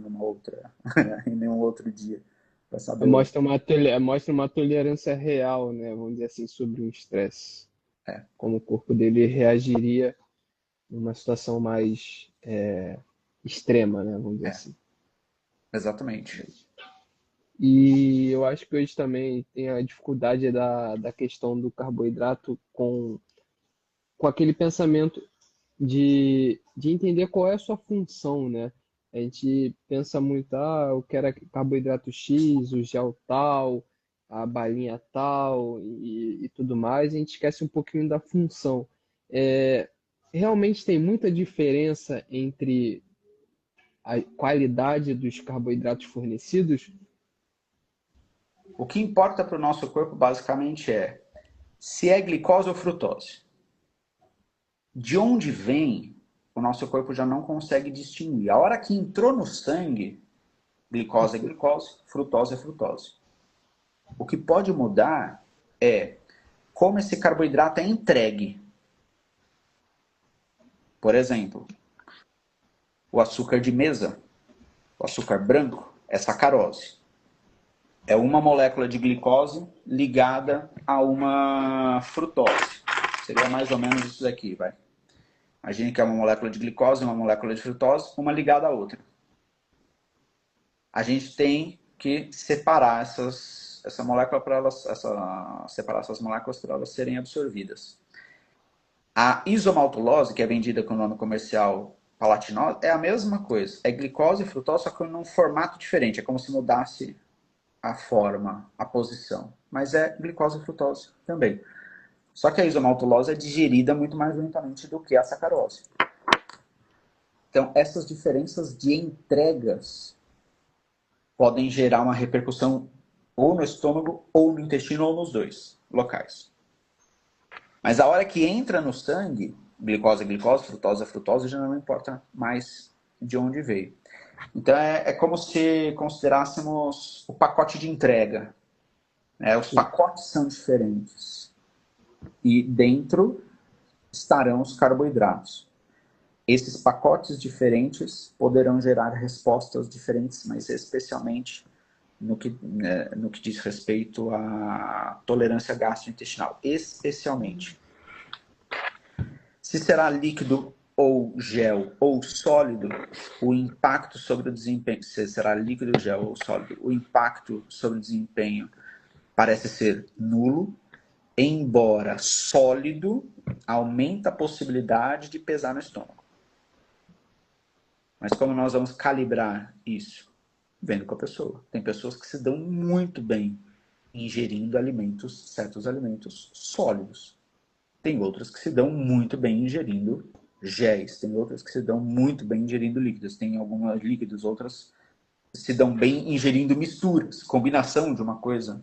em nenhum outro dia para saber. Mostra uma tolerância real, né? Vamos dizer assim, sobre o estresse. É, Como o corpo dele reagiria numa situação mais extrema, né? Vamos dizer é, assim. exatamente. E eu acho que hoje também tem a dificuldade da questão do carboidrato com aquele pensamento de entender qual é a sua função, né? A gente pensa muito, eu quero carboidrato X, o gel tal, a balinha tal e tudo mais, a gente esquece um pouquinho da função. É, realmente tem muita diferença entre a qualidade dos carboidratos fornecidos? O que importa para o nosso corpo basicamente é se é glicose ou frutose. De onde vem, o nosso corpo já não consegue distinguir. A hora que entrou no sangue, glicose é glicose, frutose é frutose. O que pode mudar é como esse carboidrato é entregue. Por exemplo, o açúcar de mesa, o açúcar branco, é sacarose. É uma molécula de glicose ligada a uma frutose. Seria mais ou menos isso daqui, vai. Imagine que é uma molécula de glicose, uma molécula de frutose, uma ligada à outra. A gente tem que separar essa molécula para separar essas moléculas para elas serem absorvidas. A isomaltulose, que é vendida com o nome comercial palatinose, é a mesma coisa. É glicose e frutose, só que num formato diferente. É como se mudasse a forma, a posição. Mas é glicose e frutose também. Só que a isomaltulose é digerida muito mais lentamente do que a sacarose. Então, essas diferenças de entregas podem gerar uma repercussão ou no estômago, ou no intestino, ou nos dois locais. Mas a hora que entra no sangue, glicose é glicose, frutose é frutose, já não importa mais de onde veio. Então é como se considerássemos o pacote de entrega. Os pacotes são diferentes. E dentro estarão os carboidratos. Esses pacotes diferentes poderão gerar respostas diferentes, mas especialmente no que diz respeito à tolerância gastrointestinal. Especialmente. Se será líquido ou gel ou sólido, o impacto sobre o desempenho, se será líquido, gel ou sólido, o impacto sobre o desempenho parece ser nulo, embora sólido aumenta a possibilidade de pesar no estômago. Mas como nós vamos calibrar isso? Vendo com a pessoa. Tem pessoas que se dão muito bem ingerindo certos alimentos sólidos. Tem outras que se dão muito bem ingerindo géis. Tem outras que se dão muito bem ingerindo líquidos. Tem algumas líquidos, outras se dão bem ingerindo misturas, combinação de uma coisa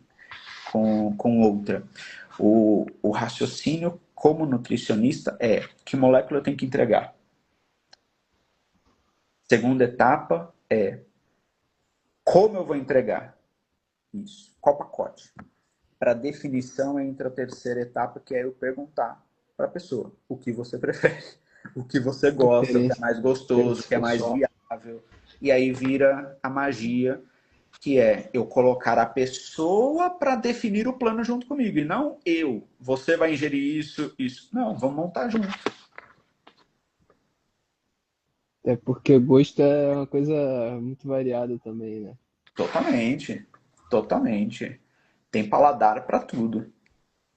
com outra. O raciocínio como nutricionista é que molécula eu tenho que entregar. Segunda etapa é como eu vou entregar isso. Qual pacote? Para definição entra a terceira etapa, que é eu perguntar para a pessoa o que você prefere, o que você gosta, o que é mais gostoso, o Preferência que é mais pessoal. viável. E aí vira a magia que é eu colocar a pessoa para definir o plano junto comigo, e não eu. Você vai ingerir isso, isso. Não, vamos montar junto. É porque gosto é uma coisa muito variada também, né? Totalmente, totalmente. Tem paladar para tudo.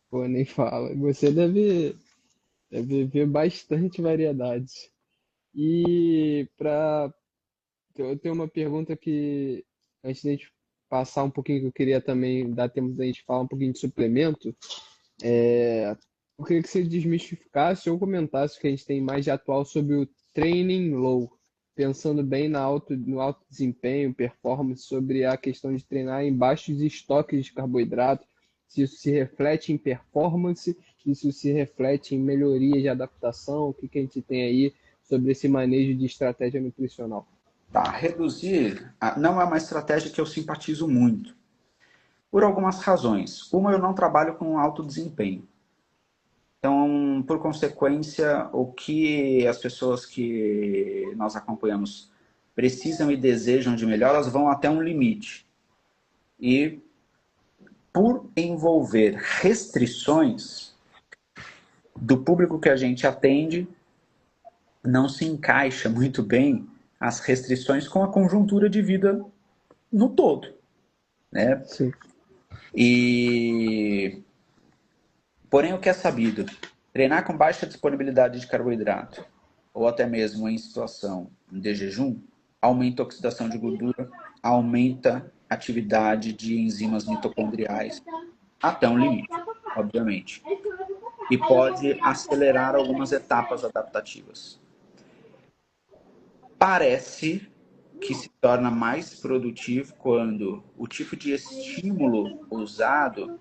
Pô, nem fala. Você deve ver bastante variedades. E eu tenho uma pergunta que, antes da gente passar um pouquinho, que eu queria também dar tempo da gente falar um pouquinho de suplemento. Eu queria que você desmistificasse ou comentasse o que a gente tem mais de atual sobre o training low, pensando bem no alto desempenho, performance, sobre a questão de treinar em baixos estoques de carboidrato, se isso se reflete em performance, se isso se reflete em melhoria de adaptação, o que que a gente tem aí sobre esse manejo de estratégia nutricional. Tá, reduzir não é uma estratégia que eu simpatizo muito, por algumas razões. Uma, eu não trabalho com alto desempenho. Então, por consequência, o que as pessoas que nós acompanhamos precisam e desejam de melhoras vão até um limite. E por envolver restrições do público que a gente atende, não se encaixa muito bem as restrições com a conjuntura de vida no todo, né? Sim. E porém, o que é sabido, treinar com baixa disponibilidade de carboidrato, ou até mesmo em situação de jejum, aumenta a oxidação de gordura, aumenta a atividade de enzimas mitocondriais até um limite, obviamente. E pode acelerar algumas etapas adaptativas. Parece que se torna mais produtivo quando o tipo de estímulo usado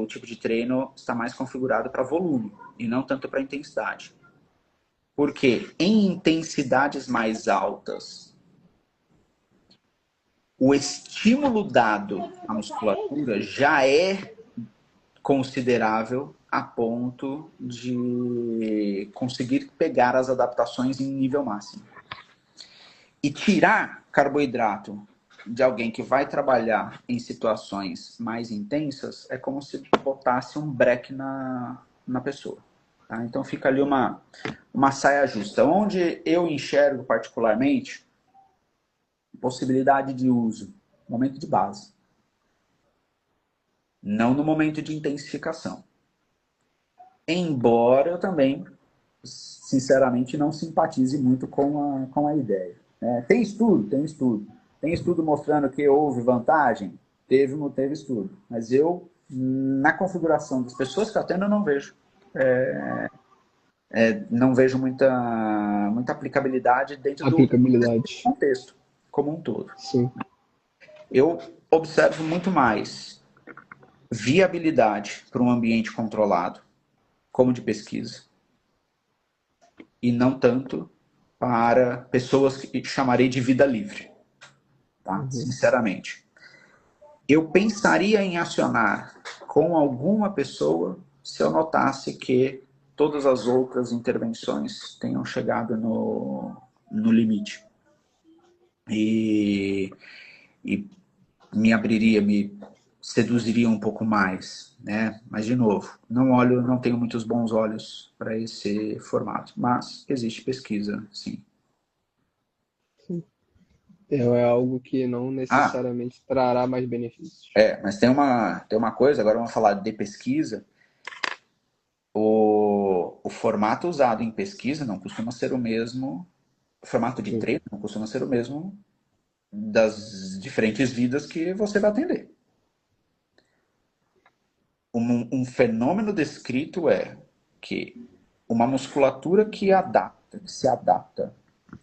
o tipo de treino está mais configurado para volume e não tanto para intensidade. Porque em intensidades mais altas, o estímulo dado à musculatura já é considerável a ponto de conseguir pegar as adaptações em nível máximo. E tirar carboidrato de alguém que vai trabalhar em situações mais intensas é como se botasse um breque na pessoa. Tá? Então fica ali uma saia justa. Onde eu enxergo particularmente possibilidade de uso, momento de base, não no momento de intensificação. Embora eu também, sinceramente, não simpatize muito com a ideia. Tem estudo? Tem estudo. Tem estudo mostrando que houve vantagem? Teve estudo. Mas eu, na configuração das pessoas que eu atendo, eu não vejo. Não vejo muita aplicabilidade dentro do Aplicabilidade. contexto como um todo. Sim. Eu observo muito mais viabilidade para um ambiente controlado, como de pesquisa, e não tanto para pessoas que chamarei de vida livre, tá? Uhum. Sinceramente. Eu pensaria em acionar com alguma pessoa se eu notasse que todas as outras intervenções tenham chegado no limite. E, e me abriria, me seduziria um pouco mais, né? Mas de novo, não tenho muitos bons olhos para esse formato, mas existe pesquisa, sim. É algo que não Ah, necessariamente trará mais benefícios. mas tem uma coisa, agora vamos falar de pesquisa. O formato usado em pesquisa não costuma ser o mesmo, o formato de Sim. treino não costuma ser o mesmo das diferentes vidas que você vai atender. Um fenômeno descrito é que uma musculatura que se adapta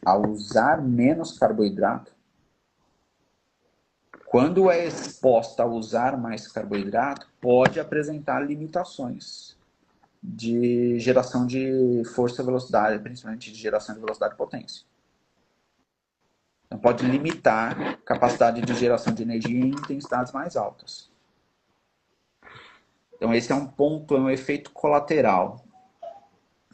a usar menos carboidrato, quando é exposta a usar mais carboidrato, pode apresentar limitações de geração de força e velocidade, principalmente de geração de velocidade e potência. Então pode limitar a capacidade de geração de energia em intensidades mais altas. Então esse é um ponto, é um efeito colateral.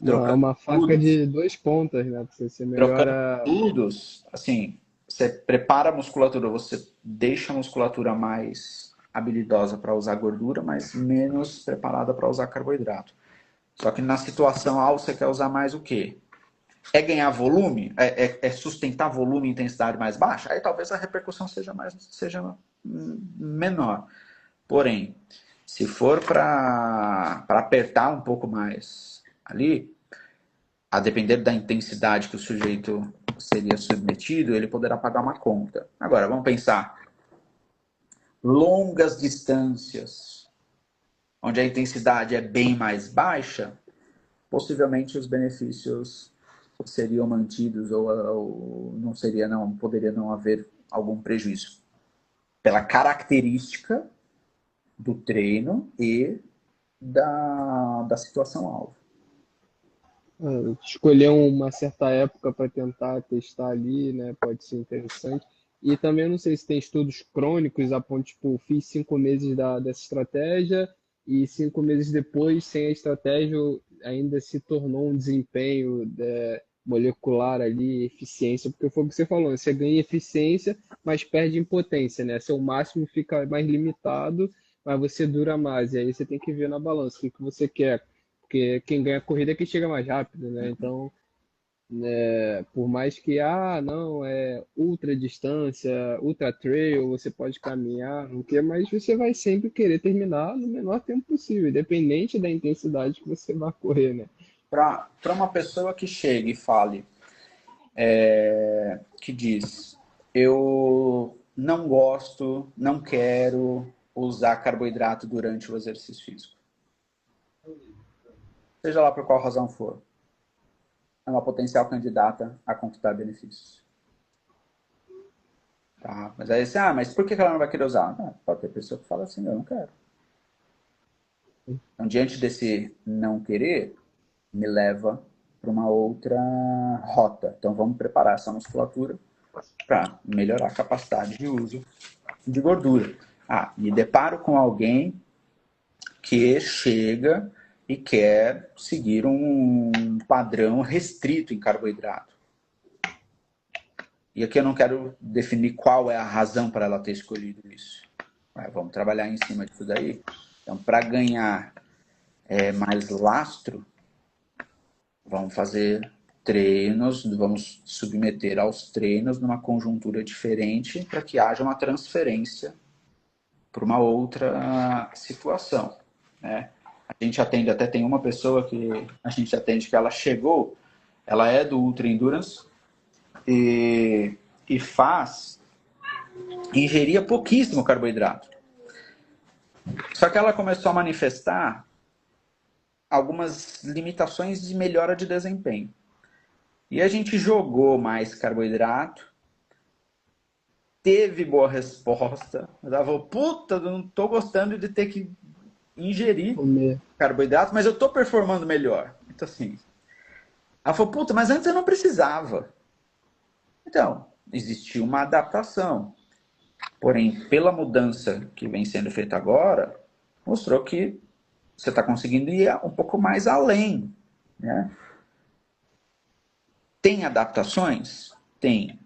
É Trocando uma faca estudos, de duas pontas, né? Porque você trocando melhora. estudos, assim, você prepara a musculatura, você deixa a musculatura mais habilidosa para usar gordura, mas menos preparada para usar carboidrato. Só que na situação A você quer usar mais o quê? É ganhar volume? É sustentar volume e intensidade mais baixa? Aí talvez a repercussão seja menor. Porém, se for para apertar um pouco mais ali, a depender da intensidade que o sujeito seria submetido, ele poderá pagar uma conta. Agora, vamos pensar. Longas distâncias, onde a intensidade é bem mais baixa, possivelmente os benefícios seriam mantidos ou não seria, não poderia não haver algum prejuízo pela característica do treino e da situação alvo. Escolher uma certa época para tentar testar ali, né? Pode ser interessante. E também não sei se tem estudos crônicos a ponto, tipo, fiz 5 meses dessa estratégia e 5 meses depois, sem a estratégia, ainda se tornou um desempenho molecular ali, eficiência, porque foi o que você falou, né? Você ganha eficiência, mas perde em potência, né? Seu máximo fica mais limitado, mas você dura mais. E aí você tem que ver na balança o que você quer, porque quem ganha a corrida é quem chega mais rápido, né? Então, por mais que, não, é ultra distância, ultra trail, você pode caminhar, não quer, mas você vai sempre querer terminar no menor tempo possível, independente da intensidade que você vai correr, né? Para uma pessoa que chega e fale, que diz, eu não gosto, não quero usar carboidrato durante o exercício físico. Seja lá por qual razão for. É uma potencial candidata a conquistar benefícios. Tá? Mas aí você, mas por que ela não vai querer usar? Pode ter pessoa que fala assim, eu não quero. Então, diante desse não querer, me leva para uma outra rota. Então, vamos preparar essa musculatura para melhorar a capacidade de uso de gordura. Me deparo com alguém que chega e quer seguir um padrão restrito em carboidrato. E aqui eu não quero definir qual é a razão para ela ter escolhido isso. Vamos trabalhar em cima disso daí. Então, para ganhar mais lastro, vamos fazer treinos, vamos submeter aos treinos numa conjuntura diferente para que haja uma transferência para uma outra situação, né? A gente atende, até tem uma pessoa que a gente atende que ela chegou, ela é do Ultra Endurance e ingeria pouquíssimo carboidrato. Só que ela começou a manifestar algumas limitações de melhora de desempenho. E a gente jogou mais carboidrato, teve boa resposta, mas ela falou, puta, eu não tô gostando de ter que ingerir carboidrato, mas eu tô performando melhor. Então assim, ela falou, puta, mas antes eu não precisava. Então, existiu uma adaptação. Porém, pela mudança que vem sendo feita agora, mostrou que você está conseguindo ir um pouco mais além, né? Tem adaptações? Tem.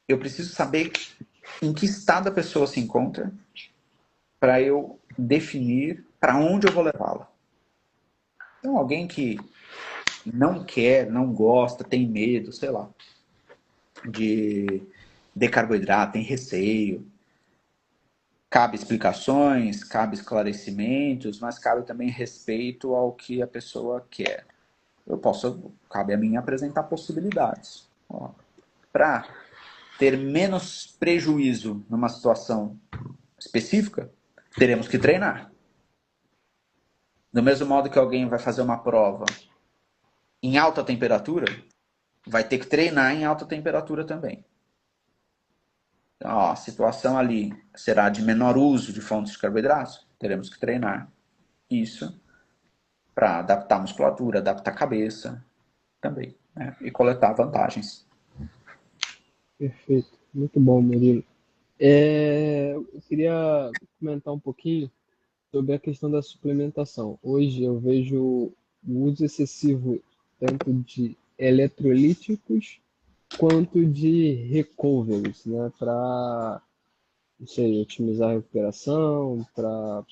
Eu preciso saber em que estado a pessoa se encontra para eu definir para onde eu vou levá-la. Então, alguém que não quer, não gosta, tem medo, sei lá, de carboidrato, tem receio. Cabe explicações, cabe esclarecimentos, mas cabe também respeito ao que a pessoa quer. Cabe a mim apresentar possibilidades. Para ter menos prejuízo numa situação específica, teremos que treinar. Do mesmo modo que alguém vai fazer uma prova em alta temperatura, vai ter que treinar em alta temperatura também. Então, a situação ali será de menor uso de fontes de carboidratos, teremos que treinar isso para adaptar a musculatura, adaptar a cabeça também, né? E coletar vantagens. Perfeito, muito bom, Murilo. Eu queria comentar um pouquinho sobre a questão da suplementação. Hoje eu vejo o uso excessivo tanto de eletrolíticos quanto de recoveries, né? Para, não sei, otimizar a recuperação, para,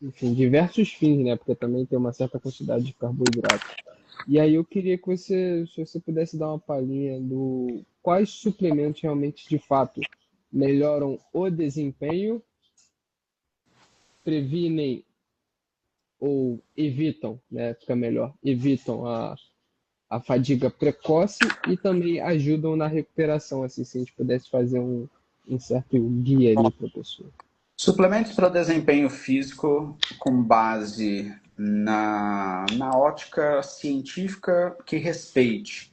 enfim, diversos fins, né? Porque também tem uma certa quantidade de carboidrato. E aí eu queria que você, se você pudesse dar uma palhinha do quais suplementos realmente de fato melhoram o desempenho, previnem ou evitam, né? Fica melhor, evitam a fadiga precoce e também ajudam na recuperação, assim, se a gente pudesse fazer um certo guia ali para a pessoa. Suplementos para desempenho físico com base na ótica científica que respeite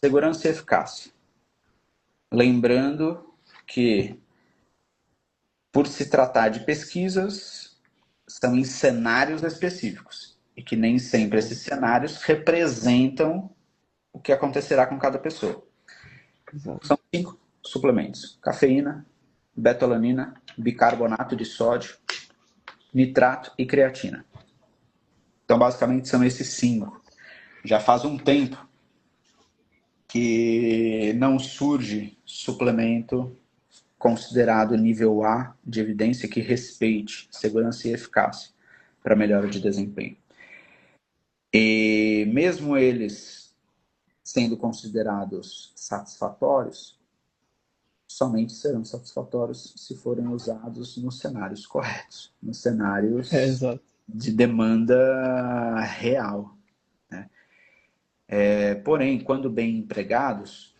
segurança e eficácia. Lembrando que, por se tratar de pesquisas, são em cenários específicos e que nem sempre esses cenários representam o que acontecerá com cada pessoa. Exato. São 5 suplementos: cafeína, betalanina, bicarbonato de sódio, nitrato e creatina. Então, basicamente, são esses 5. Já faz um tempo que não surge suplemento considerado nível A de evidência que respeite segurança e eficácia para melhora de desempenho. E mesmo eles sendo considerados satisfatórios, somente serão satisfatórios se forem usados nos cenários corretos, nos cenários Exato. de demanda real. Porém, quando bem empregados,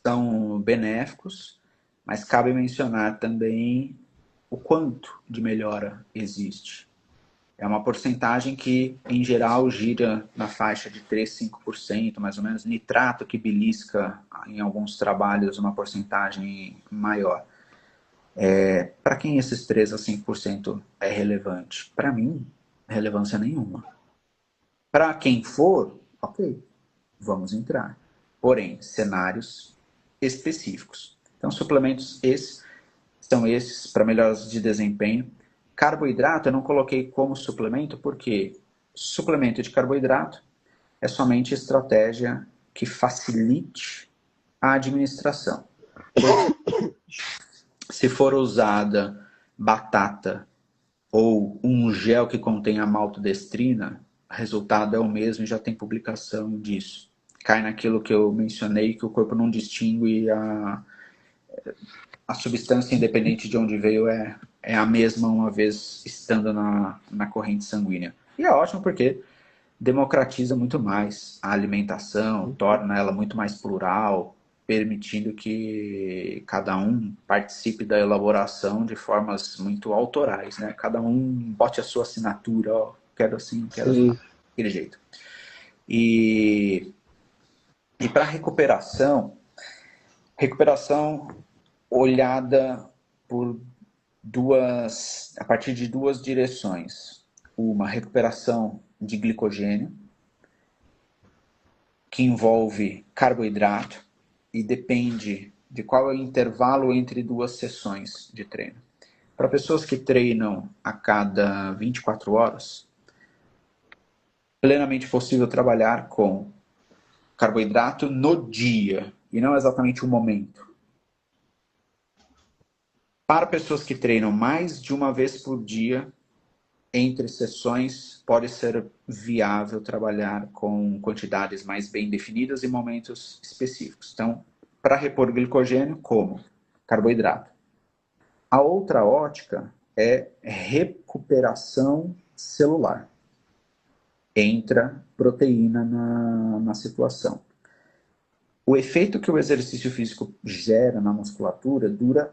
são benéficos, mas cabe mencionar também o quanto de melhora existe. É uma porcentagem que, em geral, gira na faixa de 3, 5%, mais ou menos. Nitrato, que belisca em alguns trabalhos uma porcentagem maior. Para quem esses 3 a 5% é relevante? Para mim, relevância nenhuma. Para quem for, ok, vamos entrar. Porém, cenários específicos. Então, suplementos são esses para melhoras de desempenho. Carboidrato eu não coloquei como suplemento porque suplemento de carboidrato é somente estratégia que facilite a administração. Se for usada batata ou um gel que contenha maltodestrina, o resultado é o mesmo e já tem publicação disso. Cai naquilo que eu mencionei, que o corpo não distingue a substância, independente de onde veio, é a mesma uma vez estando na corrente sanguínea. E é ótimo porque democratiza muito mais a alimentação, torna ela muito mais plural, permitindo que cada um participe da elaboração de formas muito autorais, né? Cada um bote a sua assinatura, ó, quero assim, quero Sim. daquele jeito. E para recuperação olhada por a partir de duas direções. Uma, recuperação de glicogênio, que envolve carboidrato e depende de qual é o intervalo entre duas sessões de treino. Para pessoas que treinam a cada 24 horas, plenamente possível trabalhar com carboidrato no dia e não exatamente o momento. Para pessoas que treinam mais de uma vez por dia, entre sessões, pode ser viável trabalhar com quantidades mais bem definidas e momentos específicos. Então, para repor glicogênio, como? Carboidrato. A outra ótica é recuperação celular. Entra proteína na situação. O efeito que o exercício físico gera na musculatura dura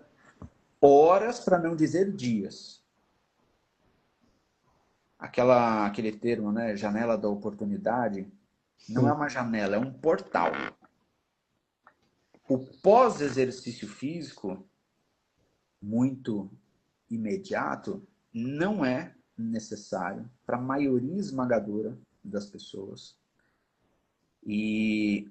horas, para não dizer dias. Aquele termo, né, janela da oportunidade, não é uma janela, é um portal. O pós-exercício físico, muito imediato, não é necessário para a maioria esmagadora das pessoas. E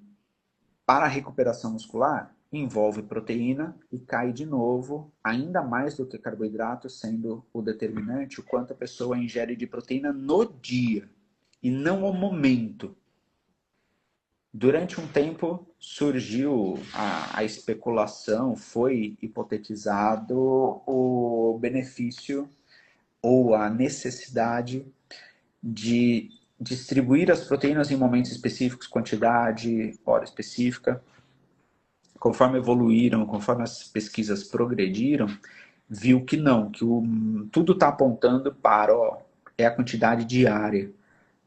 para a recuperação muscular, envolve proteína e cai de novo, ainda mais do que carboidrato, sendo o determinante o quanto a pessoa ingere de proteína no dia e não ao momento. Durante um tempo surgiu a especulação, foi hipotetizado o benefício ou a necessidade de distribuir as proteínas em momentos específicos, quantidade, hora específica. Conforme evoluíram, conforme as pesquisas progrediram, viu que não, que tudo está apontando para é a quantidade diária,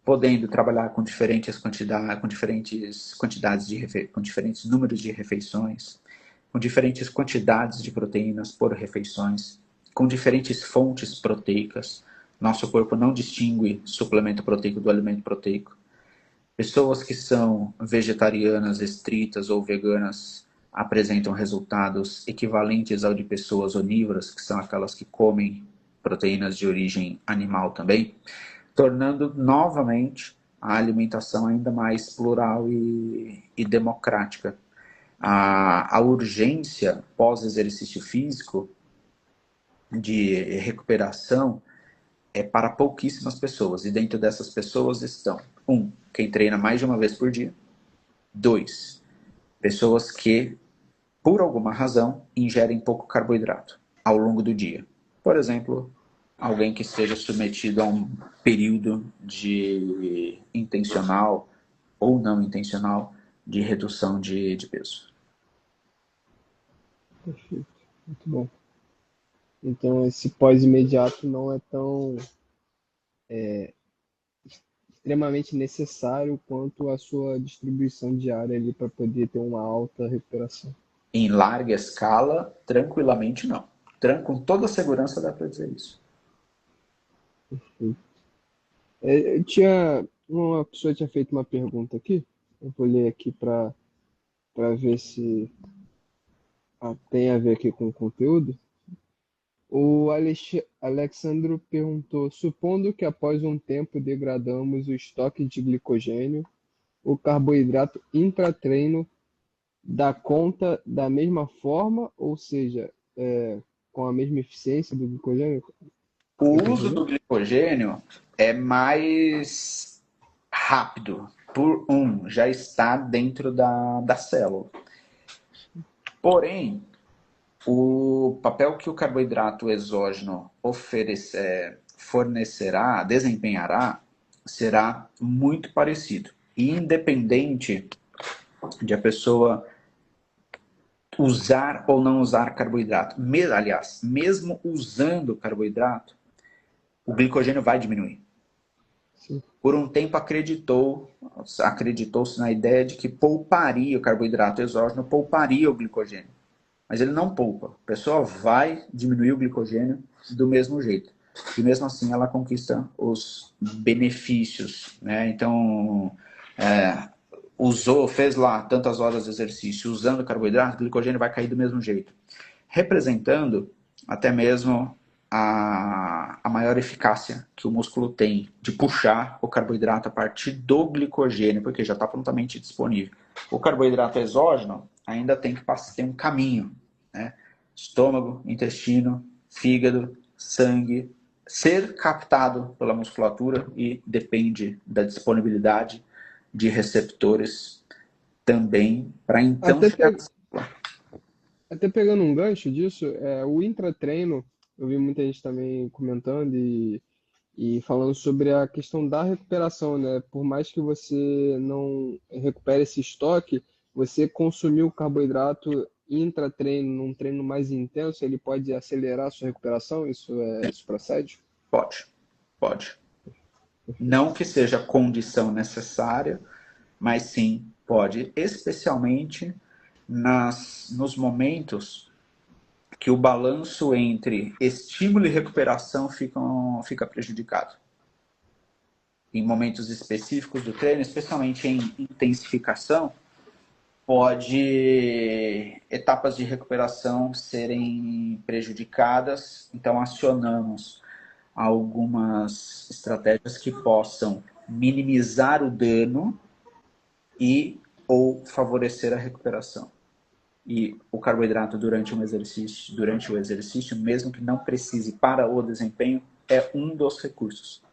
podendo trabalhar com diferentes quantidades, com diferentes números de refeições, com diferentes quantidades de proteínas por refeições, com diferentes fontes proteicas. Nosso corpo não distingue suplemento proteico do alimento proteico. Pessoas que são vegetarianas estritas ou veganas apresentam resultados equivalentes ao de pessoas onívoras, que são aquelas que comem proteínas de origem animal também, tornando novamente a alimentação ainda mais plural e democrática. A urgência pós-exercício físico de recuperação é para pouquíssimas pessoas, e dentro dessas pessoas estão, quem treina mais de uma vez por dia, 2, pessoas que, por alguma razão, ingerem pouco carboidrato ao longo do dia. Por exemplo, alguém que esteja submetido a um período de intencional ou não intencional de redução de peso. Perfeito, muito bom. Então, esse pós-imediato não é tão extremamente necessário quanto a sua distribuição diária ali para poder ter uma alta recuperação. Em larga escala, tranquilamente não. Com toda segurança dá para dizer isso. Eu tinha, uma pessoa tinha feito uma pergunta aqui, eu vou ler aqui para ver se tem a ver aqui com o conteúdo. O Alexandro perguntou: supondo que após um tempo degradamos o estoque de glicogênio, o carboidrato intratreino dá conta da mesma forma, ou seja, com a mesma eficiência do glicogênio? O Tem uso do entendimento? glicogênio é mais rápido, já está dentro da célula. Porém, o papel que o carboidrato exógeno fornecerá, desempenhará, será muito parecido. E independente de a pessoa usar ou não usar carboidrato. Aliás, mesmo usando carboidrato, o glicogênio vai diminuir. Sim. Por um tempo acreditou-se na ideia de que pouparia o carboidrato exógeno, pouparia o glicogênio. Mas ele não poupa. A pessoa vai diminuir o glicogênio do mesmo jeito. E mesmo assim ela conquista os benefícios. Né? Então, fez lá tantas horas de exercício usando carboidrato, o glicogênio vai cair do mesmo jeito. Representando até mesmo a maior eficácia que o músculo tem de puxar o carboidrato a partir do glicogênio, porque já está prontamente disponível. O carboidrato exógeno ainda tem que ter um caminho, né? Estômago, intestino, fígado, sangue, ser captado pela musculatura e depende da disponibilidade de receptores também para então Até, chegar. pe- Até pegando um gancho disso, o intratreino, eu vi muita gente também comentando e falando sobre a questão da recuperação, né? Por mais que você não recupere esse estoque, você consumir o carboidrato intratreino, num treino mais intenso, ele pode acelerar a sua recuperação? Isso procede? Pode. Não que seja condição necessária, mas sim pode, especialmente nos momentos que o balanço entre estímulo e recuperação fica prejudicado. Em momentos específicos do treino, especialmente em intensificação, pode etapas de recuperação serem prejudicadas, então acionamos algumas estratégias que possam minimizar o dano e ou favorecer a recuperação. E o carboidrato durante o exercício, mesmo que não precise para o desempenho, é um dos recursos.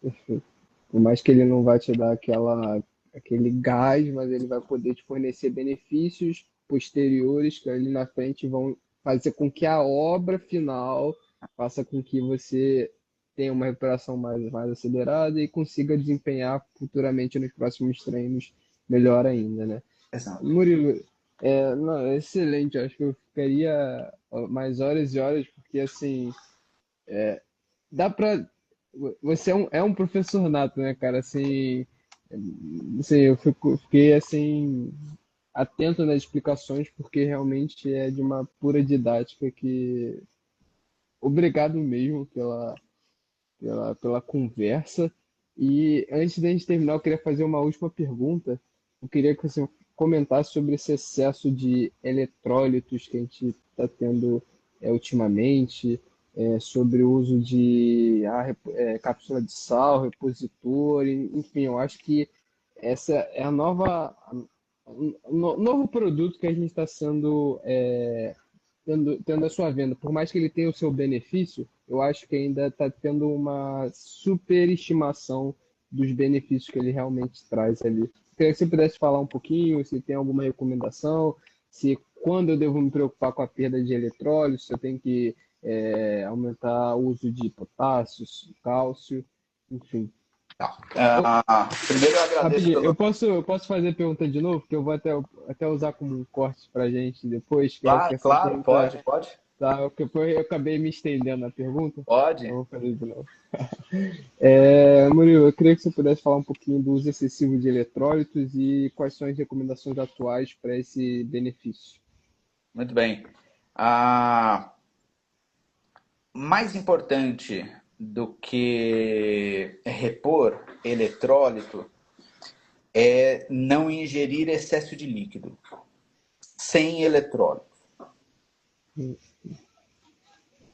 Perfeito. Por mais que ele não vai te dar aquele aquele gás, mas ele vai poder te fornecer benefícios posteriores que ali na frente vão fazer com que a obra final faça com que você tenha uma recuperação mais acelerada e consiga desempenhar futuramente nos próximos treinos melhor ainda, né? Exato. Murilo, não, é excelente. Eu acho que eu ficaria mais horas e horas, porque assim, dá pra. Você é um professor nato, né, cara? Assim, fiquei assim atento nas explicações, porque realmente é de uma pura didática que. Obrigado mesmo pela conversa. E antes da gente terminar, eu queria fazer uma última pergunta. Eu queria que você comentasse sobre esse excesso de eletrólitos que a gente está tendo ultimamente, sobre o uso de cápsula de sal, repositor, enfim, eu acho que essa é a novo produto que a gente está tendo a sua venda. Por mais que ele tenha o seu benefício, eu acho que ainda está tendo uma superestimação dos benefícios que ele realmente traz ali. Queria que você pudesse falar um pouquinho, se tem alguma recomendação, se quando eu devo me preocupar com a perda de eletrólitos, se eu tenho que aumentar o uso de potássio, cálcio, enfim. Tá. Eu, Primeiro eu agradeço Rapidinho, pelo. eu posso fazer a pergunta de novo, que eu vou até usar como um corte pra gente depois, que é que Claro, essa claro, pergunta, pode, pode. tá, porque eu acabei me estendendo na pergunta, então eu Pode. vou fazer de novo. Murilo, eu queria que você pudesse falar um pouquinho do uso excessivo de eletrólitos e quais são as recomendações atuais para esse benefício. Muito bem. Ah, mais importante do que repor eletrólito é não ingerir excesso de líquido sem eletrólito.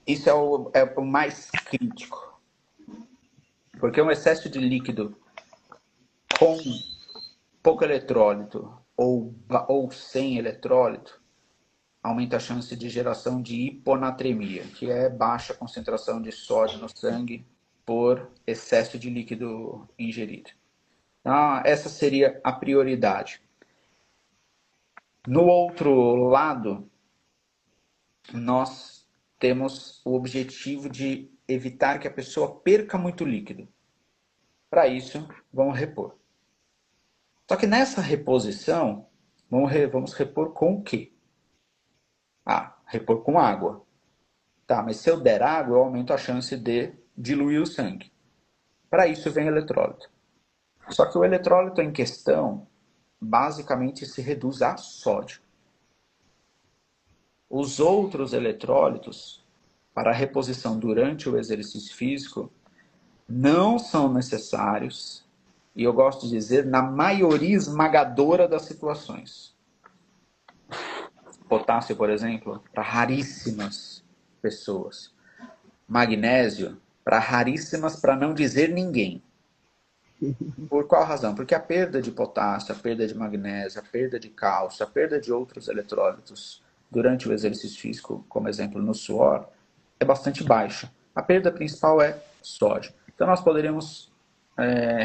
Isso é o mais crítico, porque um excesso de líquido com pouco eletrólito ou sem eletrólito aumenta a chance de geração de hiponatremia, que é baixa concentração de sódio no sangue por excesso de líquido ingerido. Então, essa seria a prioridade. No outro lado, nós temos o objetivo de evitar que a pessoa perca muito líquido. Para isso, vamos repor. Só que nessa reposição, vamos repor com o quê? Repor com água. Tá, mas se eu der água, eu aumento a chance de diluir o sangue. Para isso vem eletrólito. Só que o eletrólito em questão, basicamente, se reduz a sódio. Os outros eletrólitos, para a reposição durante o exercício físico, não são necessários, e eu gosto de dizer, na maioria esmagadora das situações. Potássio, por exemplo, para raríssimas pessoas. Magnésio, para raríssimas, para não dizer ninguém. Por qual razão? Porque a perda de potássio, a perda de magnésio, a perda de cálcio, a perda de outros eletrólitos durante o exercício físico, como exemplo no suor, é bastante baixa. A perda principal é sódio. Então nós poderíamos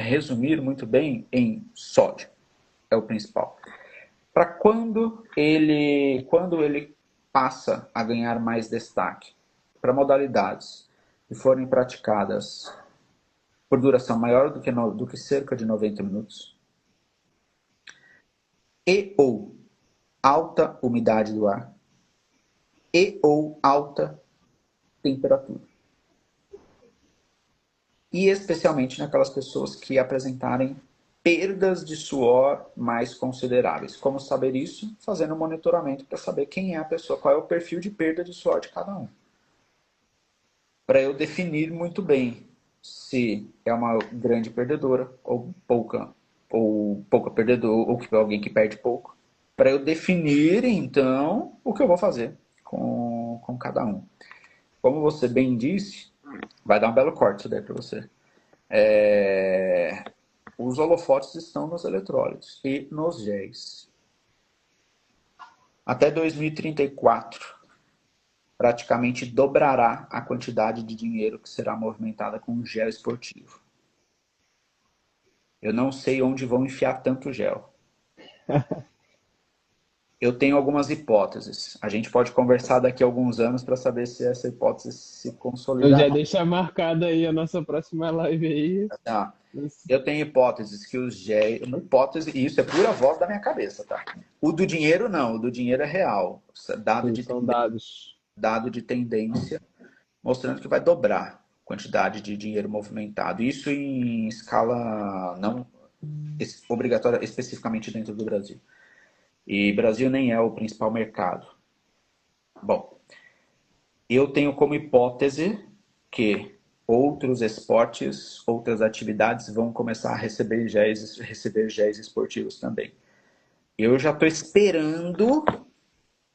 resumir muito bem em sódio, é o principal. Para quando ele passa a ganhar mais destaque? Para modalidades que forem praticadas por duração maior do que cerca de 90 minutos e ou alta umidade do ar e ou alta temperatura. E especialmente naquelas pessoas que apresentarem perdas de suor mais consideráveis. Como saber isso? Fazendo um monitoramento para saber quem é a pessoa, qual é o perfil de perda de suor de cada um. Para eu definir muito bem se é uma grande perdedora ou pouca perdedora, ou alguém que perde pouco, para eu definir então o que eu vou fazer com cada um. Como você bem disse, vai dar um belo corte isso daí para você. Os holofotes estão nos eletrólitos e nos géis. Até 2034, praticamente dobrará a quantidade de dinheiro que será movimentada com gel esportivo. Eu não sei onde vão enfiar tanto gel. Eu tenho algumas hipóteses. A gente pode conversar daqui a alguns anos para saber se essa hipótese se Eu já consolidará. deixa marcada aí a nossa próxima live aí. Tá? Eu tenho hipóteses que os géis. Uma hipótese, e isso é pura voz da minha cabeça, tá? O do dinheiro, não. O do dinheiro é real. Sim, são dados. Dado de tendência, mostrando que vai dobrar a quantidade de dinheiro movimentado. Isso em escala não obrigatória, especificamente dentro do Brasil. E Brasil nem é o principal mercado. Bom, eu tenho como hipótese que outros esportes, outras atividades vão começar a receber géis esportivos também. Eu já estou esperando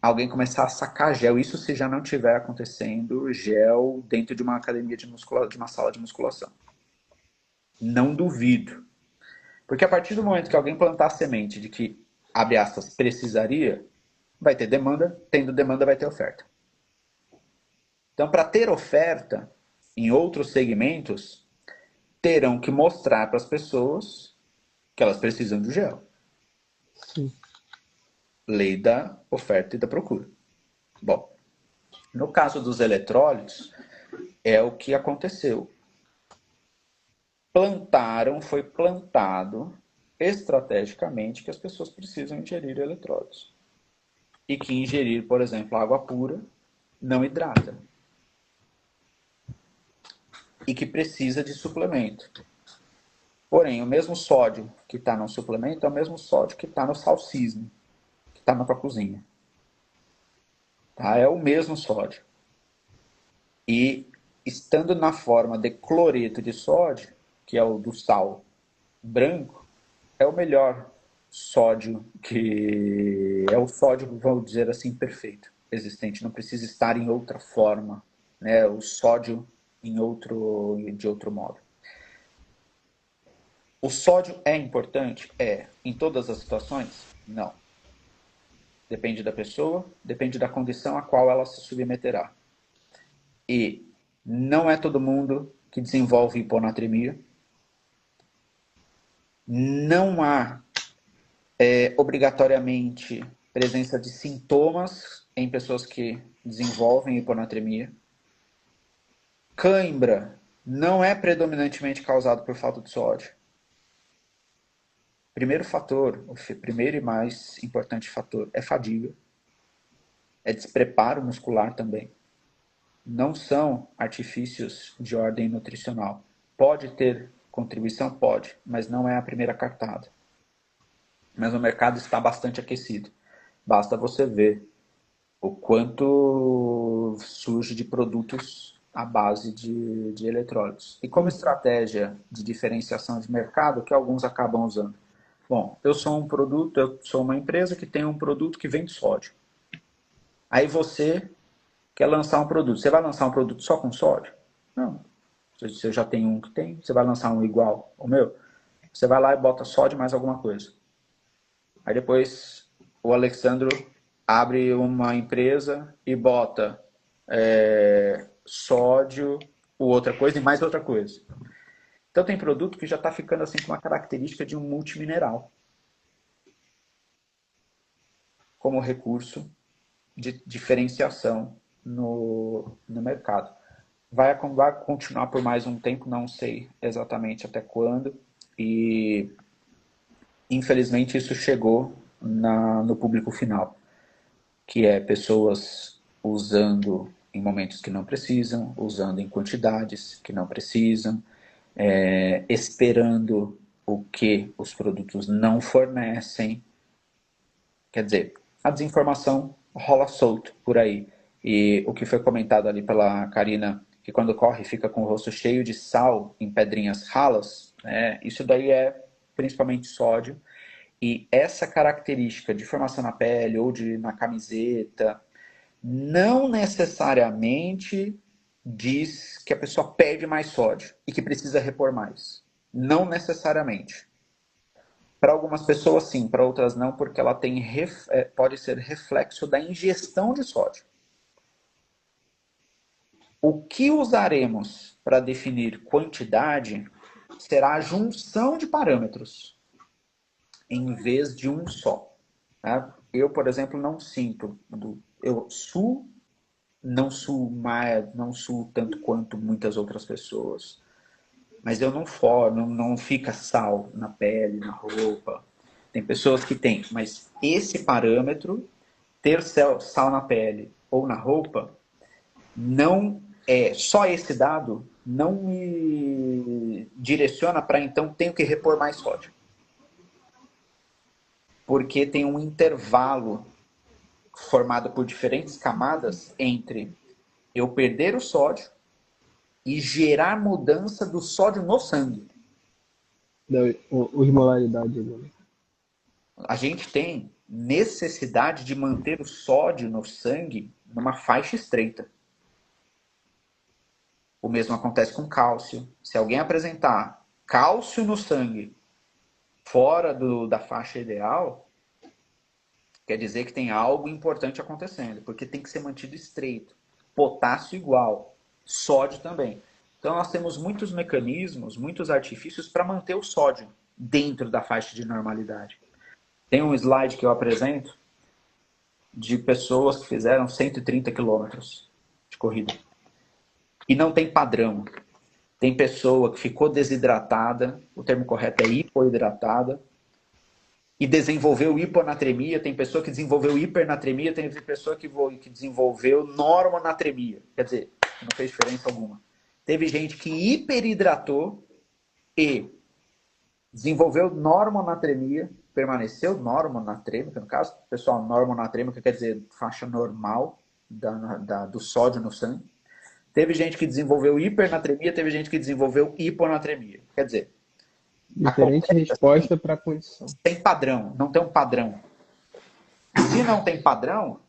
alguém começar a sacar gel. Isso se já não estiver acontecendo, gel dentro de uma academia de musculação, de uma sala de musculação. Não duvido. Porque a partir do momento que alguém plantar a semente de que, abre aspas, precisaria, vai ter demanda, tendo demanda vai ter oferta. Então, para ter oferta em outros segmentos, terão que mostrar para as pessoas que elas precisam do gel. Sim. Lei da oferta e da procura. Bom, no caso dos eletrólitos, é o que aconteceu. Foi plantado estrategicamente que as pessoas precisam ingerir eletrólitos. E que ingerir, por exemplo, água pura não hidrata. E que precisa de suplemento. Porém, o mesmo sódio que está no suplemento é o mesmo sódio que está no salcismo, que está na tua cozinha. Tá? É o mesmo sódio. E estando na forma de cloreto de sódio, que é o do sal branco, é o melhor sódio, que é o sódio, vamos dizer assim, perfeito, existente. Não precisa estar em outra forma, né? O sódio de outro modo. O sódio é importante? É. Em todas as situações? Não. Depende da pessoa, depende da condição a qual ela se submeterá. E não é todo mundo que desenvolve hiponatremia. Não há obrigatoriamente presença de sintomas em pessoas que desenvolvem hiponatremia. Cãibra não é predominantemente causado por falta de sódio. Primeiro fator, o primeiro e mais importante fator é fadiga. É despreparo muscular também. Não são artifícios de ordem nutricional. Pode ter contribuição? Pode, mas não é a primeira cartada. Mas o mercado está bastante aquecido. Basta você ver o quanto surge de produtos à base de eletrólitos. E como estratégia de diferenciação de mercado, que alguns acabam usando. Bom, eu sou uma empresa que tem um produto que vende sódio. Aí você quer lançar um produto. Você vai lançar um produto só com sódio? Não. Você já tem um que tem, você vai lançar um igual ao meu? Você vai lá e bota sódio mais alguma coisa. Aí depois o Alexandro abre uma empresa e bota sódio, outra coisa e mais outra coisa. Então tem produto que já está ficando assim com uma característica de um multimineral como recurso de diferenciação no mercado. Vai continuar por mais um tempo, não sei exatamente até quando, e infelizmente isso chegou no público final, que é pessoas usando em momentos que não precisam, usando em quantidades que não precisam, esperando o que os produtos não fornecem. Quer dizer, a desinformação rola solto por aí. E o que foi comentado ali pela Karina, que quando corre fica com o rosto cheio de sal em pedrinhas ralas, né? Isso daí é principalmente sódio. E essa característica de formação na pele ou na camiseta não necessariamente diz que a pessoa perde mais sódio e que precisa repor mais. Não necessariamente. Para algumas pessoas sim, para outras não, porque ela pode ser reflexo da ingestão de sódio. O que usaremos para definir quantidade será a junção de parâmetros, em vez de um só. Né? Eu, por exemplo, não sinto. Eu suo, não suo mais, não suo tanto quanto muitas outras pessoas. Mas eu não fica sal na pele, na roupa. Tem pessoas que têm, mas esse parâmetro, ter sal na pele ou na roupa, não é só esse dado não me direciona para então tenho que repor mais sódio. Porque tem um intervalo formado por diferentes camadas entre eu perder o sódio e gerar mudança do sódio no sangue. Da osmolaridade ali, né? A gente tem necessidade de manter o sódio no sangue numa faixa estreita. O mesmo acontece com cálcio. Se alguém apresentar cálcio no sangue fora da faixa ideal, quer dizer que tem algo importante acontecendo, porque tem que ser mantido estreito. Potássio igual, sódio também. Então nós temos muitos mecanismos, muitos artifícios para manter o sódio dentro da faixa de normalidade. Tem um slide que eu apresento de pessoas que fizeram 130 quilômetros de corrida. E não tem padrão. Tem pessoa que ficou desidratada, o termo correto é hipoidratada, e desenvolveu hiponatremia, tem pessoa que desenvolveu hipernatremia, tem pessoa que desenvolveu normonatremia. Quer dizer, não fez diferença alguma. Teve gente que hiperidratou e desenvolveu normonatremia, permaneceu normonatrêmica, no caso, pessoal, normonatrêmica quer dizer faixa normal do sódio no sangue. Teve gente que desenvolveu hipernatremia, teve gente que desenvolveu hiponatremia. Quer dizer, Diferente resposta para a condição. tem padrão, não tem um padrão. Se não tem padrão,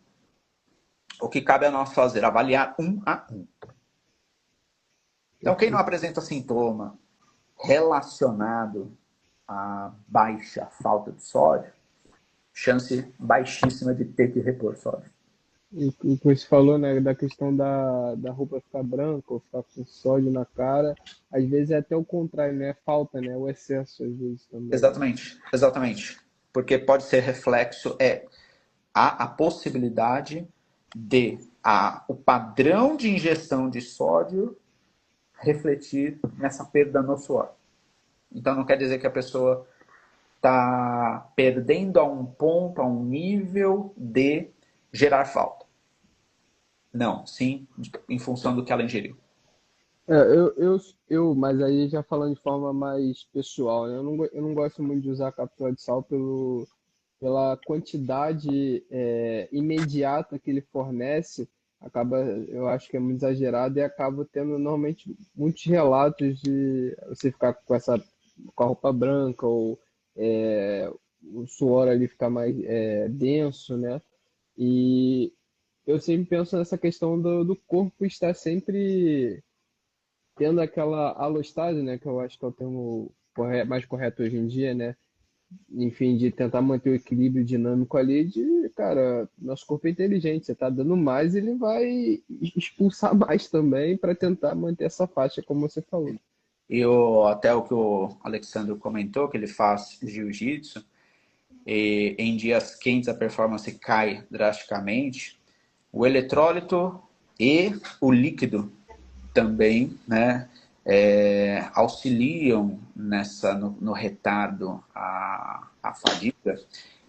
o que cabe a nós fazer? Avaliar um a um. Então, quem não apresenta sintoma relacionado à baixa falta de sódio, chance baixíssima de ter que repor sódio. E o que você falou, né, da questão da roupa ficar branca ou ficar com sódio na cara, às vezes é até o contrário, né? Falta, né? O excesso, às vezes, também. Exatamente, exatamente. Porque pode ser reflexo, há a possibilidade de o padrão de ingestão de sódio refletir nessa perda no suor. Então não quer dizer que a pessoa está perdendo a um ponto, a um nível de gerar falta. Não, sim, em função do que ela ingeriu. Mas aí já falando de forma mais pessoal, né? Eu não gosto muito de usar cápsula de sal pela quantidade imediata que ele fornece. Eu acho que é muito exagerado e acaba tendo normalmente muitos relatos de você ficar com a roupa branca ou o suor ali ficar mais denso, né? E eu sempre penso nessa questão do corpo estar sempre tendo aquela alostase, né, que eu acho que é o termo mais correto hoje em dia, né? Enfim, de tentar manter o equilíbrio dinâmico ali de, cara, nosso corpo é inteligente, você tá dando mais, ele vai expulsar mais também para tentar manter essa faixa, como você falou. E até o que o Alexandre comentou, que ele faz jiu-jitsu, e em dias quentes a performance cai drasticamente. O eletrólito e o líquido também, né, auxiliam no retardo à fadiga,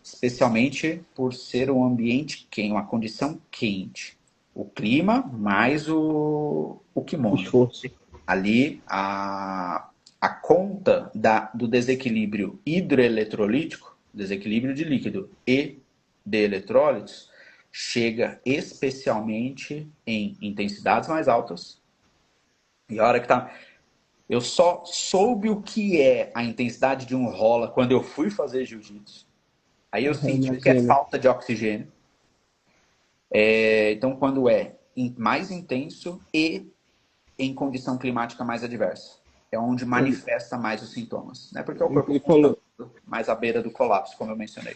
especialmente por ser um ambiente quente, uma condição quente. O clima mais o kimono. Esforço. Ali a conta do desequilíbrio hidroeletrolítico, desequilíbrio de líquido e de eletrólitos, chega especialmente em intensidades mais altas. E a hora que tá. Eu só soube o que é a intensidade de um rola quando eu fui fazer jiu-jitsu. Aí eu senti o que é Imagina. falta de oxigênio. Então, quando é mais intenso e em condição climática mais adversa. É onde manifesta mais os sintomas. Né? Porque é o corpo Ele funcionando falou, mais à beira do colapso, como eu mencionei.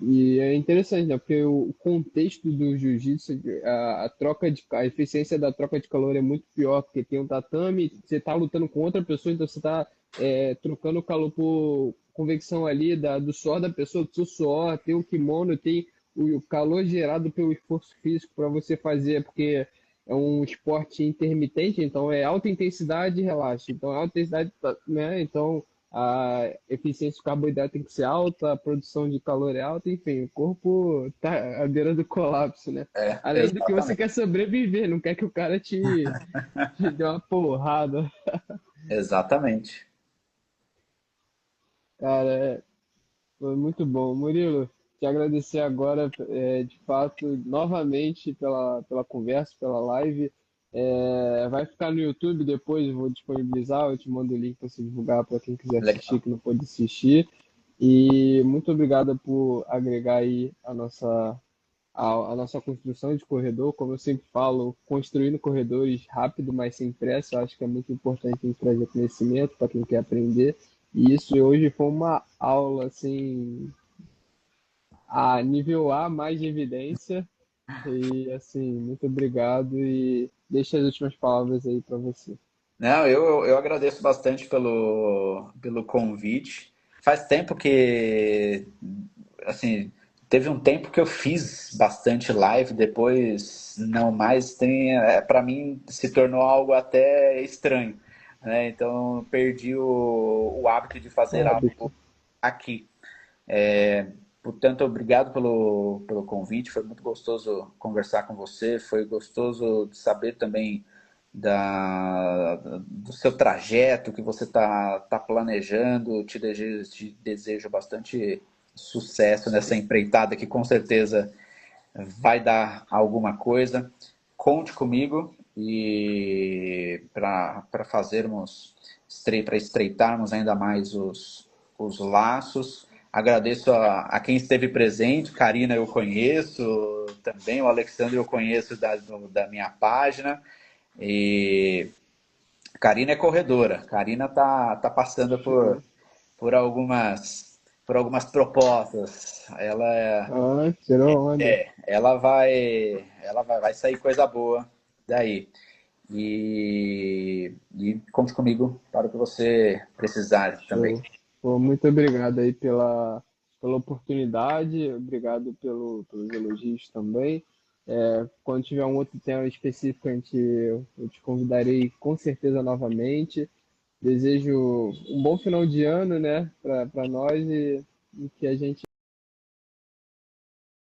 E é interessante, né? Porque o contexto do jiu-jitsu, a eficiência da troca de calor é muito pior, porque tem um tatame, você está lutando com outra pessoa, então você está trocando o calor por convecção ali do suor da pessoa, do seu suor, tem o kimono, tem o calor gerado pelo esforço físico para você fazer, porque é um esporte intermitente, então é alta intensidade e relaxa. Então, alta intensidade, né? Então, a eficiência do carboidrato tem que ser alta, a produção de calor é alta, enfim, o corpo tá à beira do colapso, né? É, Além do que você exatamente. quer sobreviver, não quer que o cara te dê uma porrada. Exatamente. Cara, foi muito bom. Murilo, te agradecer agora, de fato, novamente pela conversa, pela live. Vai ficar no YouTube depois, eu vou disponibilizar, eu te mando o link para você divulgar para quem quiser assistir, Legal. que não pôde assistir. E muito obrigado por agregar aí a nossa construção de corredor. Como eu sempre falo, construindo corredores rápido, mas sem pressa, eu acho que é muito importante a gente trazer conhecimento para quem quer aprender. E isso hoje foi uma aula assim, a nível A, mais de evidência. E assim, muito obrigado e deixa as últimas palavras aí para você. Não, eu agradeço bastante pelo convite. Faz tempo que, assim, teve um tempo que eu fiz bastante live, depois não mais tem, para mim se tornou algo até estranho, né? Então perdi o hábito de fazer Hábito. algo aqui. Portanto, obrigado pelo convite. Foi muito gostoso conversar com você. Foi gostoso de saber também do seu trajeto que você tá planejando. Te desejo bastante sucesso nessa empreitada que com certeza vai dar alguma coisa. Conte comigo e para fazermos, para estreitarmos ainda mais os laços. Agradeço a quem esteve presente. Karina eu conheço também, o Alexandre eu conheço da minha página. E Karina é corredora. Karina tá passando Show. por algumas propostas. Ah, tirou onda. Ela vai sair coisa boa daí. E conte comigo para o que você precisar também. Show. Pô, muito obrigado aí pela oportunidade, obrigado pelos elogios também. Quando tiver um outro tema específico, eu te convidarei com certeza novamente. Desejo um bom final de ano, né, para nós e que a gente